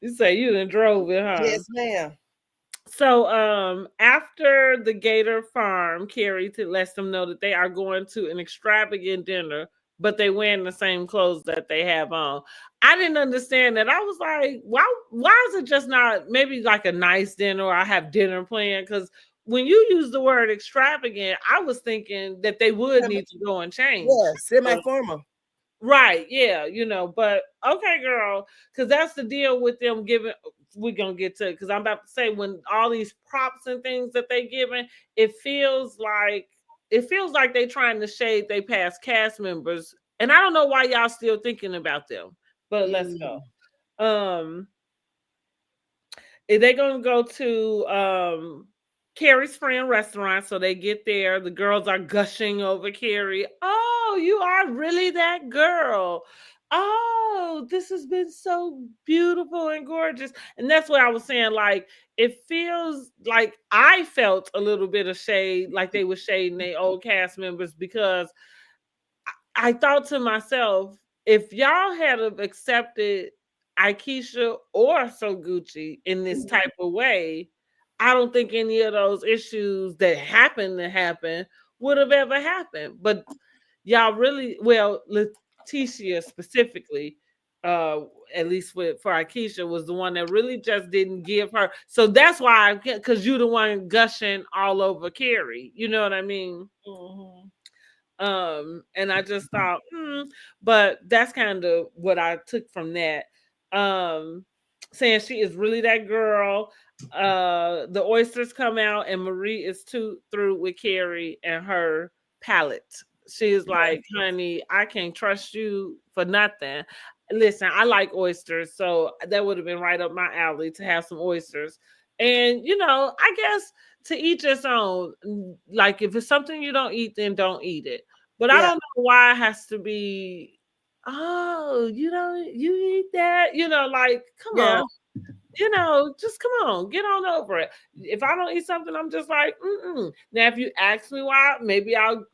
You say you done drove it, huh? Yes, ma'am. So after the Gator Farm, Carrie lets them know that they are going to an extravagant dinner, but they wearing the same clothes that they have on. I didn't understand that. I was like, why is it just not maybe like a nice dinner or I have dinner planned? Because when you use the word extravagant, I was thinking that they would need to go and change. Yeah, semi-formal. Right, yeah, but okay, girl, because that's the deal with them giving. We're gonna get to it because I'm about to say when all these props and things that they giving, it feels like they trying to shade they past cast members, and I don't know why y'all still thinking about them. But let's go. Um, they're gonna go to Carrie's friend restaurant, so they get there. The girls are gushing over Carrie. Oh, you are really that girl. Oh, this has been so beautiful and gorgeous. And that's what I was saying. Like, it feels like I felt a little bit of shade, like they were shading their old cast members, because I thought to myself, if y'all had have accepted Aikisha or So Gucci in this type of way, I don't think any of those issues that happened to happen would have ever happened. But y'all really, well, Leticia specifically, uh, at least for Akeisha, was the one that really just didn't give her. So that's why, because you the one gushing all over Carrie. You know what I mean? Mm-hmm. And I just thought, but that's kind of what I took from that. Um, saying she is really that girl. The oysters come out, and Marie is too through with Carrie and her palate. She is like, honey, I can't trust you for nothing. Listen, I like oysters, so that would have been right up my alley to have some oysters. And I guess to each its own. Like if it's something you don't eat, then don't eat it. But I Yeah, don't know why it has to be, oh, you eat that? Like, come yeah. on, just come on, get on over it. If I don't eat something, I'm just like, mm-mm. Now, if you ask me why, maybe I'll,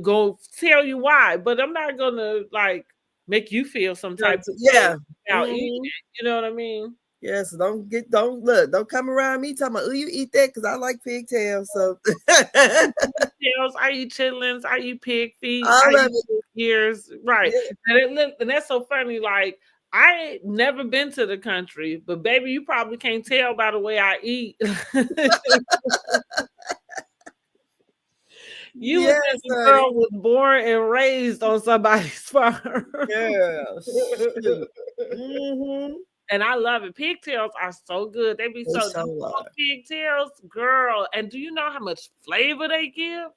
go tell you why, but I'm not gonna like make you feel some type of way Yeah. about eating Mm-hmm. it. You know what I mean? Yes, don't come around me talking about, oh, you eat that because I like pigtails. So Tails, I eat chitlins, I eat pig feet, I all of eat it. pig ears, right? Yeah. And that's so funny. Like I ain't never been to the country, but baby, you probably can't tell by the way I eat. You would Yes, think the honey. girl was born and raised on somebody's farm. Girl, shoot. Mm-hmm. And I love it. Pigtails are so good. They be They so so them are. pigtails, girl. And do you know how much flavor they give?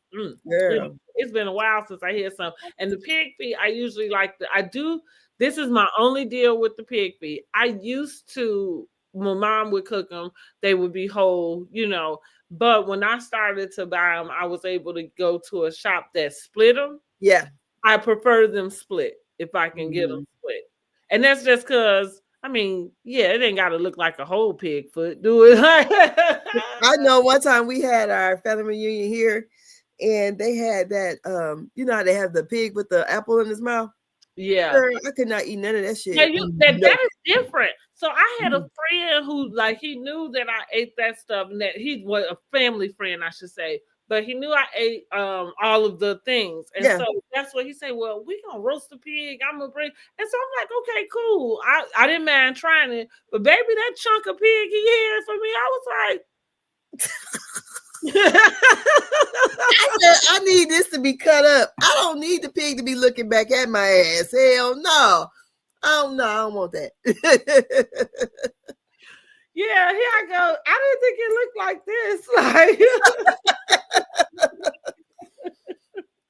Girl. It's been a while since I had some. And the pig feet, I usually like I do. This is my only deal with the pig feet. I used to, when mom would cook them, they would be whole. But when I started to buy them, I was able to go to a shop that split them. Yeah. I prefer them split if I can get them Mm-hmm. split. And that's just because, I mean, yeah, it ain't got to look like a whole pig foot, do it? I know one time we had our family reunion here and they had that you know how they have the pig with the apple in his mouth? Yeah. Girl, I could not eat none of that Yeah, shit. No. that is different. So I had a Mhm. friend who like he knew that I ate that stuff, and that he was a family friend, I should say. But he knew I ate all of the things, and Yeah. so that's what he said. Well, we gonna roast the pig. I'm gonna bring, and so I'm like, okay, cool. I didn't mind trying it, but baby, that chunk of pig he had for me, I was like, I said, I need this to be cut up. I don't need the pig to be looking back at my ass. Hell no. Oh no, I don't want that. yeah, here I go. I didn't think it looked like this.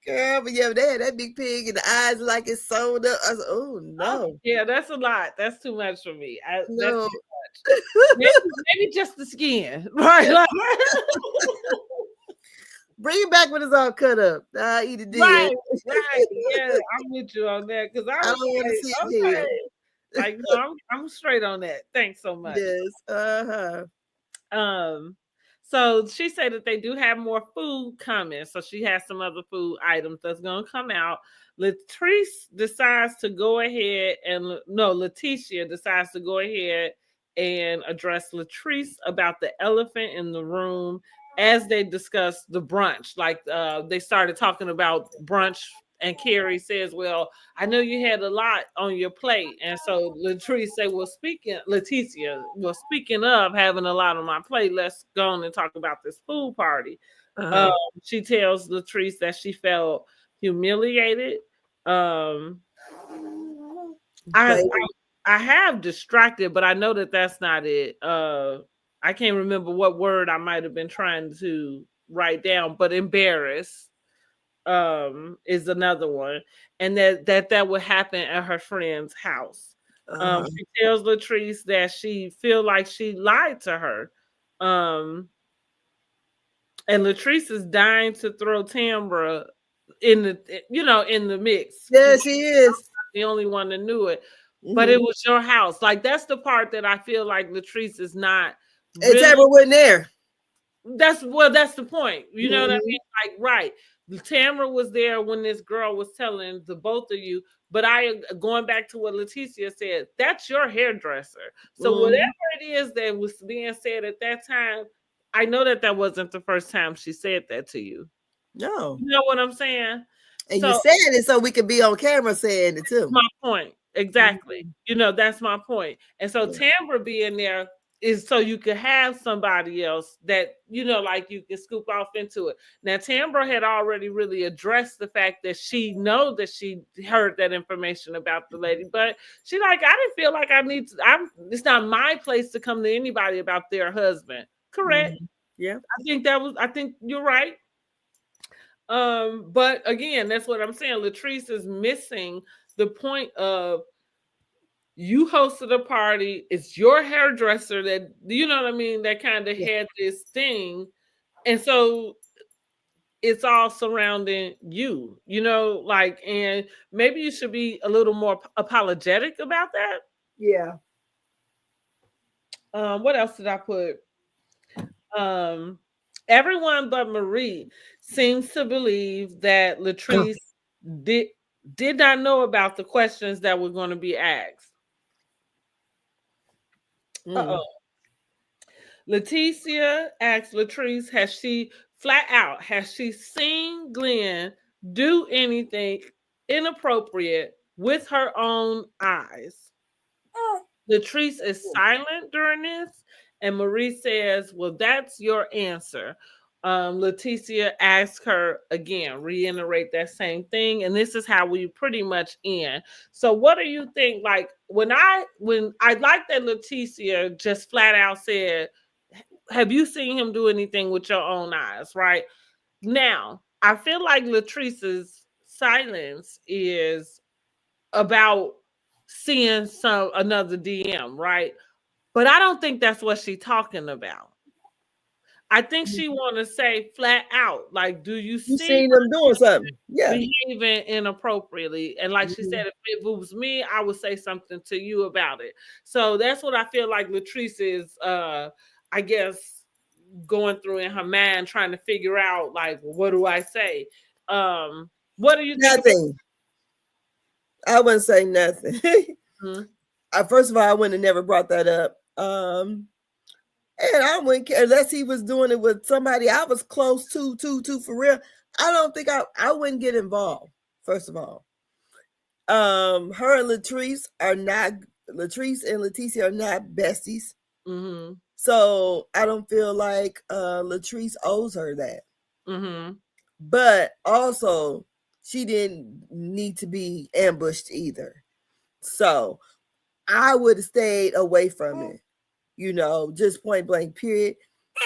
Girl, but yeah, they had that big pig and the eyes like it's sewn up. I said, oh Oh, no. yeah, that's a lot. That's too much for me. That's No. too much. Maybe just the skin, right? Like, Bring it back when it's all cut up. I eat it dead. right, right. Yeah, I'm with you on that because I I was don't want to see like, it okay, dead. like no, I'm straight on that. Thanks so much. Yes. Uh-huh. Um, so she said that they do have more food coming. So she has some other food items that's gonna come out. Latrice decides to go ahead and no, Leticia decides to go ahead and address Latrice about the elephant in the room as they discuss the brunch. Like they started talking about brunch, and Carrie says, well, I know you had a lot on your plate. And so Latrice said, well, speaking of having a lot on my plate, let's go on and talk about this food party. Um, Uh-huh. she tells Latrice that she felt humiliated. Um, I, I Baby. I have distracted, but I know that that's not it. I can't remember what word I might have been trying to write down, but embarrassed is another one, and that would happen at her friend's house. Uh-huh. She tells Latrice that she feel like she lied to her, um, and Latrice is dying to throw Tambra in the mix. She's Yeah, she is. the only one that knew it, but it Mm-hmm. was your house. Like that's the part that I feel like Latrice is not And really. Tamara wasn't there. That's the point. You know what I Mm-hmm. mean? Like, right. Tamara was there when this girl was telling the both of you, but going back to what Leticia said, that's your hairdresser. So whatever Mm-hmm. it is that was being said at that time, I know that wasn't the first time she said that to you. No. You know what I'm saying? And you So saying it so we could be on camera saying it too. my point. Exactly. Mhm. You know, that's my point. And so Yeah. Tambra being there is so you could have somebody else that, you know, like you can scoop off into it. Now, Tambra had already really addressed the fact that she know that she heard that information about the lady, but she like, I didn't feel like I need to, it's not my place to come to anybody about their husband. Correct. Mhm. Yeah. I think you're right. But again, that's what I'm saying. Latrice is missing the point of you hosted a party. It's your hairdresser that, you know what I mean, that kind of Yeah. had this thing. And so it's all surrounding you, you know, like, and maybe you should be a little more apologetic about that. Yeah. What else did I put? Um, Everyone but Marie seems to believe that Latrice did did not know about the questions that were going to be asked. Mm. Uh-oh. Leticia asked Latrice, has she seen Glenn do anything inappropriate with her own eyes? Latrice is silent during this, and Marie says, well, that's your answer. Leticia asks her again, reiterate that same thing, and this is how we pretty much end. So, what do you think? Like when I like that Leticia just flat out said, have you seen him do anything with your own eyes? Right now, I feel like Latrice's silence is about seeing another DM, right? But I don't think that's what she's talking about. I think she want to say flat out, like, do you You see seen them doing something? Yeah. behaving inappropriately? And like she Mhm. said, if it was me, I would say something to you about it. So that's what I feel like Latrice is, I guess, going through in her mind, trying to figure out, like, what do I say? What do you think about? Nothing. I wouldn't say nothing. Mhm. First of all, I wouldn't have never brought that up. And I wouldn't care unless he was doing it with somebody I was close to for real. I don't think I wouldn't get involved. First of all, her and Latrice and Leticia are not besties. Mhm. So I don't feel like Latrice owes her that. Mhm. But also, she didn't need to be ambushed either. So I would have stayed away from it, just point blank, period.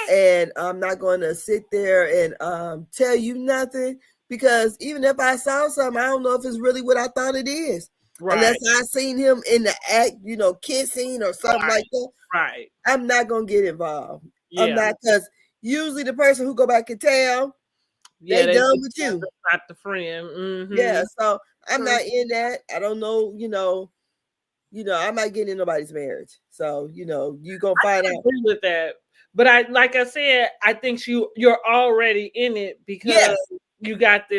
And I'm not going to sit there and tell you nothing because even if I saw something, I don't know if it's really what I thought it is. Unless Right. I seen him in the act, kissing or something Right. like that, Right. I'm not going to get involved. I'm Yeah. not, because usually the person who go back and tell, Yeah, they they done just with you. not the friend. Yeah, Mhm. so I'm True. not in that. I don't know, I'm not getting in nobody's marriage. So, you gonna find I out. agree with that. But like I said, I think you're already in it because Yes. you got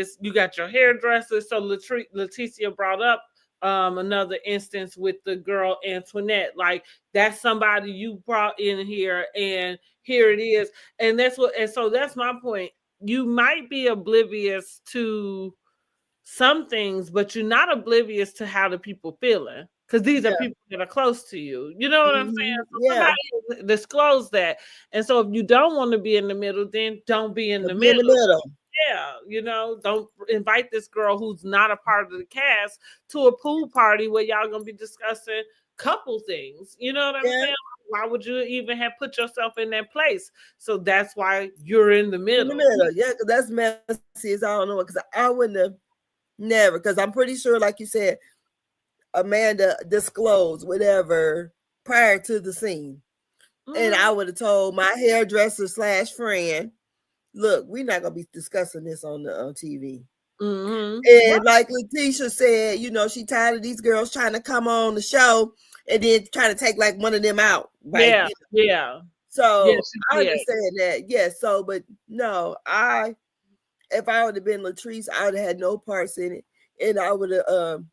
your hairdresser. So Leticia brought up another instance with the girl Antoinette. Like that's somebody you brought in here, and here it is. And so that's my point. You might be oblivious to some things, but you're not oblivious to how the people feeling. Because these are Yeah. people that are close to you. You know what I'm saying? So Yeah. somebody disclose that. And so if you don't want to be in the middle, then don't be in the Be in middle. the middle. Yeah, don't invite this girl who's not a part of the cast to a pool party where y'all gonna be discussing couple things. You know what I'm Yeah. saying? Why would you even have put yourself in that place? So that's why you're in the In the middle. middle. Yeah, because that's messy as I don't know. Because I wouldn't have never, because I'm pretty sure, like you said, Amanda disclosed whatever prior to the scene. And I would have told my hairdresser / friend, look, we're not gonna be discussing this on TV. Mm-hmm. And like Letitia said, she tired of these girls trying to come on the show and then trying to take like one of them out. Like, Yeah, yeah. Yes, so I yeah. understand that. Yes. So, but no, if I would have been Latrice, I would have had no parts in it. And I would have,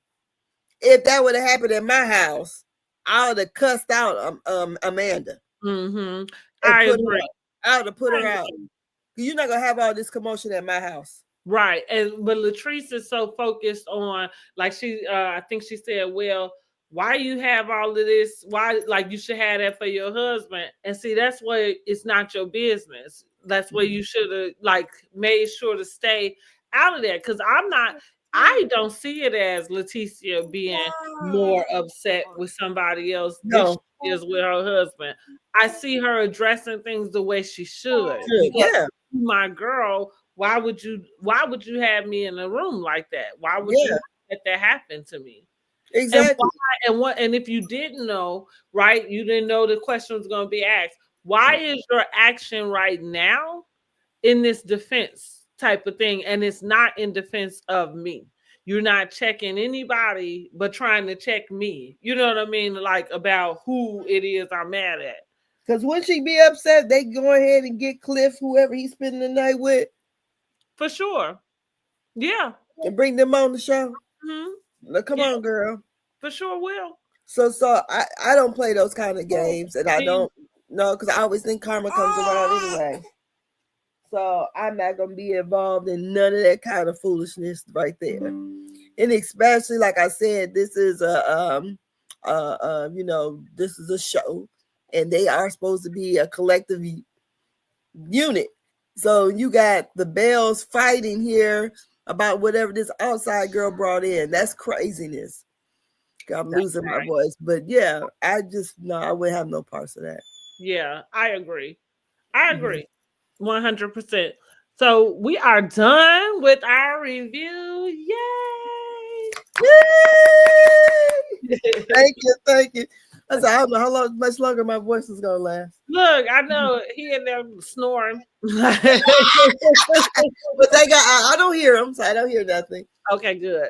if that would have happened in my house, I would have cussed out Amanda Mm-hmm. and I put her agree. up. I would have put her out. You're not gonna have all this commotion at my house. Right. But Latrice is so focused on, like, she I think she said, well, why you have all of this? Why, like, you should have that for your husband? And see, that's why it's not your business. That's where you should have, like, made sure to stay out of that. Because I don't see it as Leticia being more upset with somebody else than she is with her husband. I see her addressing things the way she should. Yeah. My girl, why would you have me in a room like that? Why would you let that happen to me? Exactly. And if you didn't know, right, you didn't know the question was going to be asked. Why is your action right now in this defense type of thing? And it's not in defense of me. You're not checking anybody, but trying to check me. You know what I mean? Like, about who it is I'm mad at. Because when she be upset, they go ahead and get Cliff, whoever he's spending the night with. For sure. Yeah. And bring them on the show. Mm-hmm. Now, come on, girl. For sure will. So I don't play those kind of games, and I don't know, because I always think karma comes around anyway. So I'm not gonna be involved in none of that kind of foolishness right there. And especially, like I said, this is this is a show, and they are supposed to be a collective unit. So you got the Bells fighting here about whatever this outside girl brought in. That's craziness. I'm losing my voice, but yeah, I wouldn't have no parts of that. Yeah, I agree. 100%. So we are done with our review. Yay! Thank you. I don't know how much longer my voice is gonna last. Look, I know he in there snoring. But I don't hear him, so I don't hear nothing. Okay, good.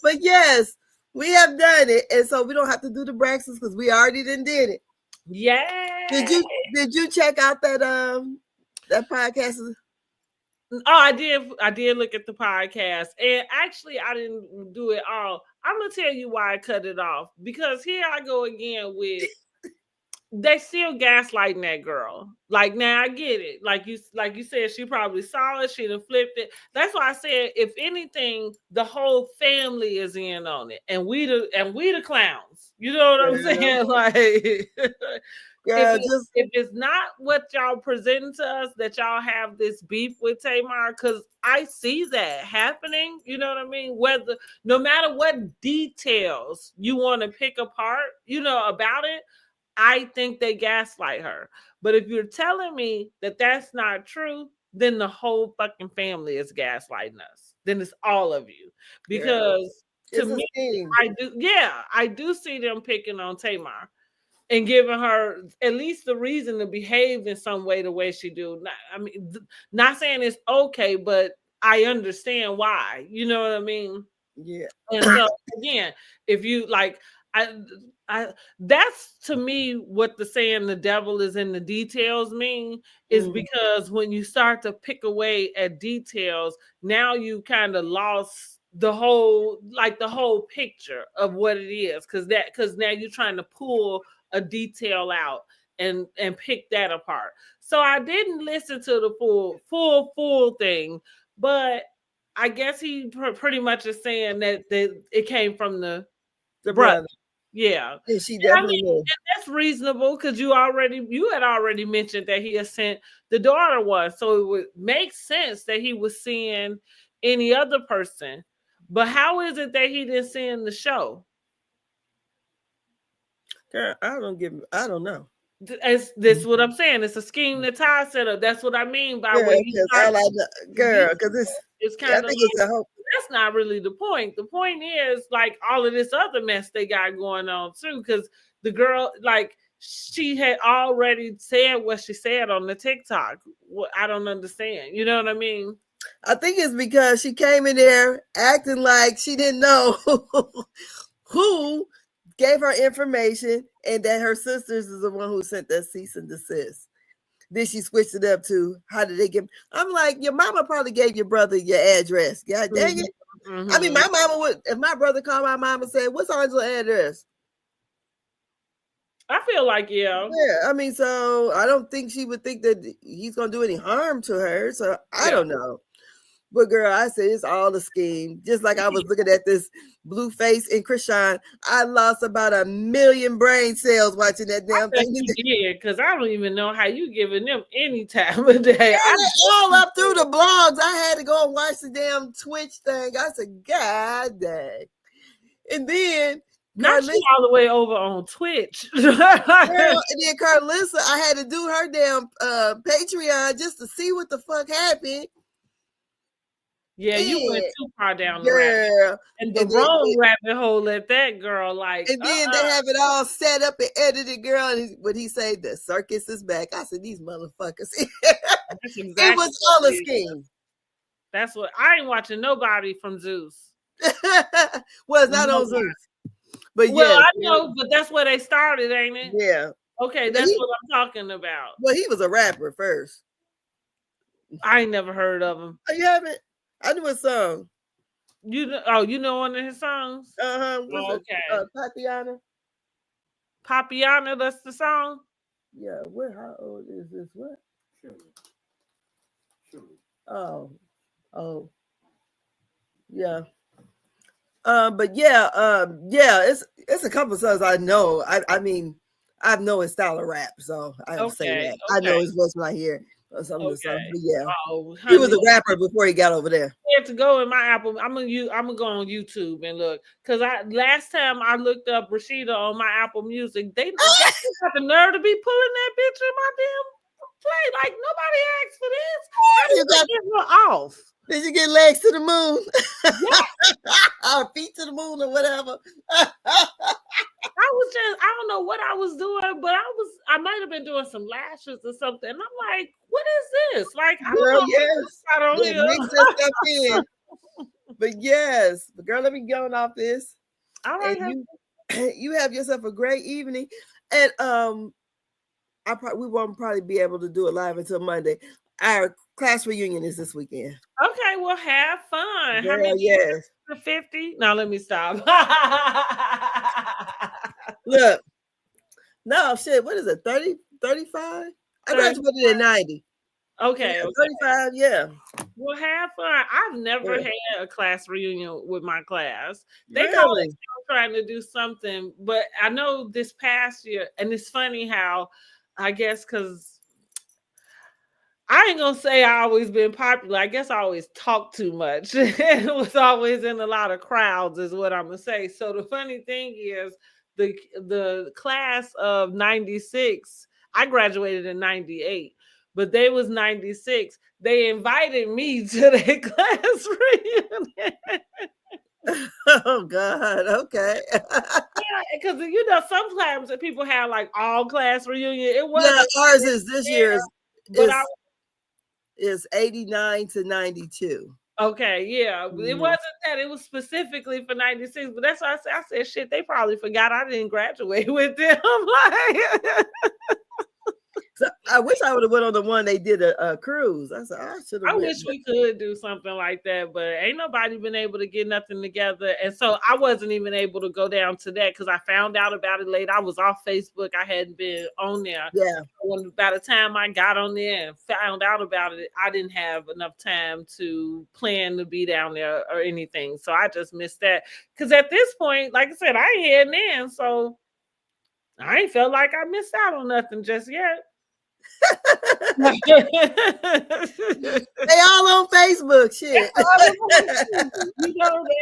But yes, we have done it, and so we don't have to do the Braxtons because we already did it. Yeah. Did you check out that podcast? Oh, I did look at the podcast, and actually I didn't do it all. I'm gonna tell you why I cut it off, because here I go again with they still gaslighting that girl. Like, now I get it. Like you said, she probably saw it, she'd have flipped it. That's why I said, if anything, the whole family is in on it, and we the clowns. You know what I'm saying? Like, if it's not what y'all presenting to us, that y'all have this beef with Tamar, because I see that happening. You know what I mean? No matter what details you want to pick apart, about it, I think they gaslight her. But if you're telling me that that's not true, then the whole fucking family is gaslighting us. Then it's all of you. Because to me, I do see them picking on Tamar and giving her at least the reason to behave in some way the way she do. Not saying it's okay, but I understand why. You know what I mean? Yeah. And so again, if you like, that's to me what the saying "the devil is in the details" mean, is because when you start to pick away at details, now you kind of lost the whole picture of what it is, because now you're trying to pull a detail out and pick that apart. So I didn't listen to the full thing, but I guess he pretty much is saying that it came from the brother. Yeah. And she definitely knew. That's reasonable, because you had already mentioned that he had sent the daughter one. So it would make sense that he was seeing any other person. But how is it that he didn't send the show? Girl, I don't know. This is what I'm saying. It's a scheme that Ty set up. That's what I mean by when you start, because it's kind of that's not really the point. The point is, like, all of this other mess they got going on too, because the girl, like, she had already said what she said on the TikTok. I don't understand. You know what I mean? I think it's because she came in there acting like she didn't know who gave her information, and that her sisters is the one who sent that cease and desist. Then she switched it up to, how did they get? I'm like, your mama probably gave your brother your address. God dang it. Mm-hmm. I mean, my mama would, if my brother called my mom and said, what's Angela's address? I feel like, yeah. Yeah, I mean, so I don't think she would think that he's gonna do any harm to her. So I Yeah. don't know. But girl, I said it's all a scheme. Just like I was looking at this blue face in Krishan, I lost about 1 million brain cells watching that I damn bet thing. you did, because I don't even know how you giving them any time of day. And all up through the blogs. I had to go and watch the damn Twitch thing. I said, God dang. And then not Carlissa, you all the way over on Twitch. girl, and then Carlissa, I had to do her damn Patreon just to see what the fuck happened. Yeah, you went And, too far down the rabbit girl, and the and then, wrong rabbit hole at that, girl. Like, and then they have it all set up and edited, girl. And what he say, the circus is back. I said, these motherfuckers. That's exactly It was all a scheme. That's what I ain't watching nobody from Zeus. Well, it's not on Zeus. But well, yeah, I know, but that's where they started, ain't it? Yeah. Okay, that's what I'm talking about. Well, he was a rapper first. I ain't never heard of him. Oh, you haven't? I knew a song. You know, you know one of his songs? Okay. Tatiana. Papiana, that's the song? Yeah. How old is this? What? Oh. Yeah. But yeah, it's a couple of songs I know. I mean, I know his style of rap, so I don't say that. Okay. I know his voice when I hear some of the songs. But yeah, he was a rapper before he got over there. I had to go in my Apple. I'm gonna go on YouTube and look, because last time I looked up Rashida on my Apple Music, they got the nerve to be pulling that bitch in my damn play. Like, nobody asked for this. How did you get her off? Did you get legs to the moon? Yeah. Or feet to the moon or whatever. I don't know what I was doing, but I might have been doing some lashes or something. And I'm like, what is this? Like, I don't know. Yes. I don't know. Mix that stuff in. But yes, but girl, let me go off this. All right. And you have yourself a great evening. And we won't probably be able to do it live until Monday. Our class reunion is this weekend. Okay, well, have fun. Girl, how many years? 50? Now let me stop. Look, no shit. What is it? 30, 35? I graduated in 90. Okay, yeah, 35. Yeah. Well, have fun. I've never had a class reunion with my class. They really? always trying to do something, but I know this past year, and it's funny how, I guess, because I ain't gonna say I always been popular. I guess I always talk too much. It was always in a lot of crowds, is what I'm gonna say. So the funny thing is, the class of 96, I graduated in 98, but they was 96. They invited me to their class reunion. Oh God, okay. Yeah, because sometimes people have like all class reunion. It was ours is this year's, but is 89 to 92. Okay, yeah. It wasn't that. It was specifically for 96, but that's why I said, shit, they probably forgot I didn't graduate with them. Like, so I wish I would have went on the one they did a cruise. I said, I wish we could do something like that, but ain't nobody been able to get nothing together. And so I wasn't even able to go down to that because I found out about it late. I was off Facebook. I hadn't been on there. Yeah. By the time I got on there and found out about it, I didn't have enough time to plan to be down there or anything. So I just missed that. Because at this point, like I said, I ain't heading in. So I ain't felt like I missed out on nothing just yet. They all on Facebook. Shit. They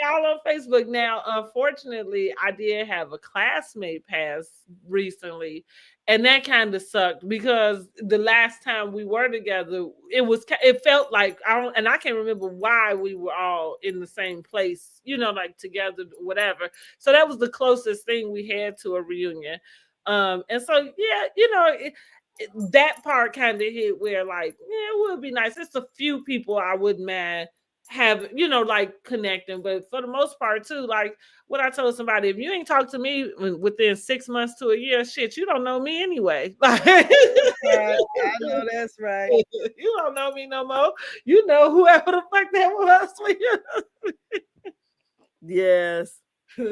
all on Facebook. Now, unfortunately, I did have a classmate pass recently, and that kind of sucked because the last time we were together, it felt like I can't remember why we were all in the same place, like together, whatever. So that was the closest thing we had to a reunion. And so, yeah, that part kind of hit where like, yeah, it would be nice. It's a few people I wouldn't mind having, like connecting, but for the most part too, like what I told somebody, if you ain't talked to me within 6 months to a year, shit, you don't know me anyway. I know that's right. You don't know me no more. You know whoever the fuck that was. Yes.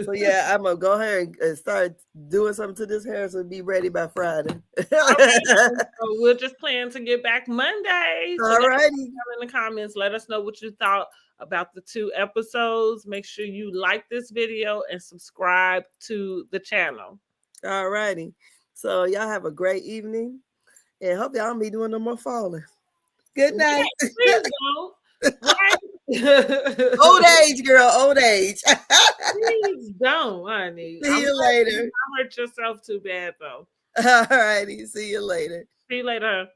So yeah, I'm gonna go ahead and start doing something to this hair so it'll be ready by Friday. Okay, so we'll just plan to get back Monday. So All let us righty. know in the comments. Let us know what you thought about the 2 episodes. Make sure you like this video and subscribe to the channel. All righty. So y'all have a great evening and hope y'all don't be doing no more falling. Good night. Right, please don't. Right? Old age, girl. Old age. Please don't, honey. See you later. Don't hurt yourself too bad, though. All righty. See you later. See you later.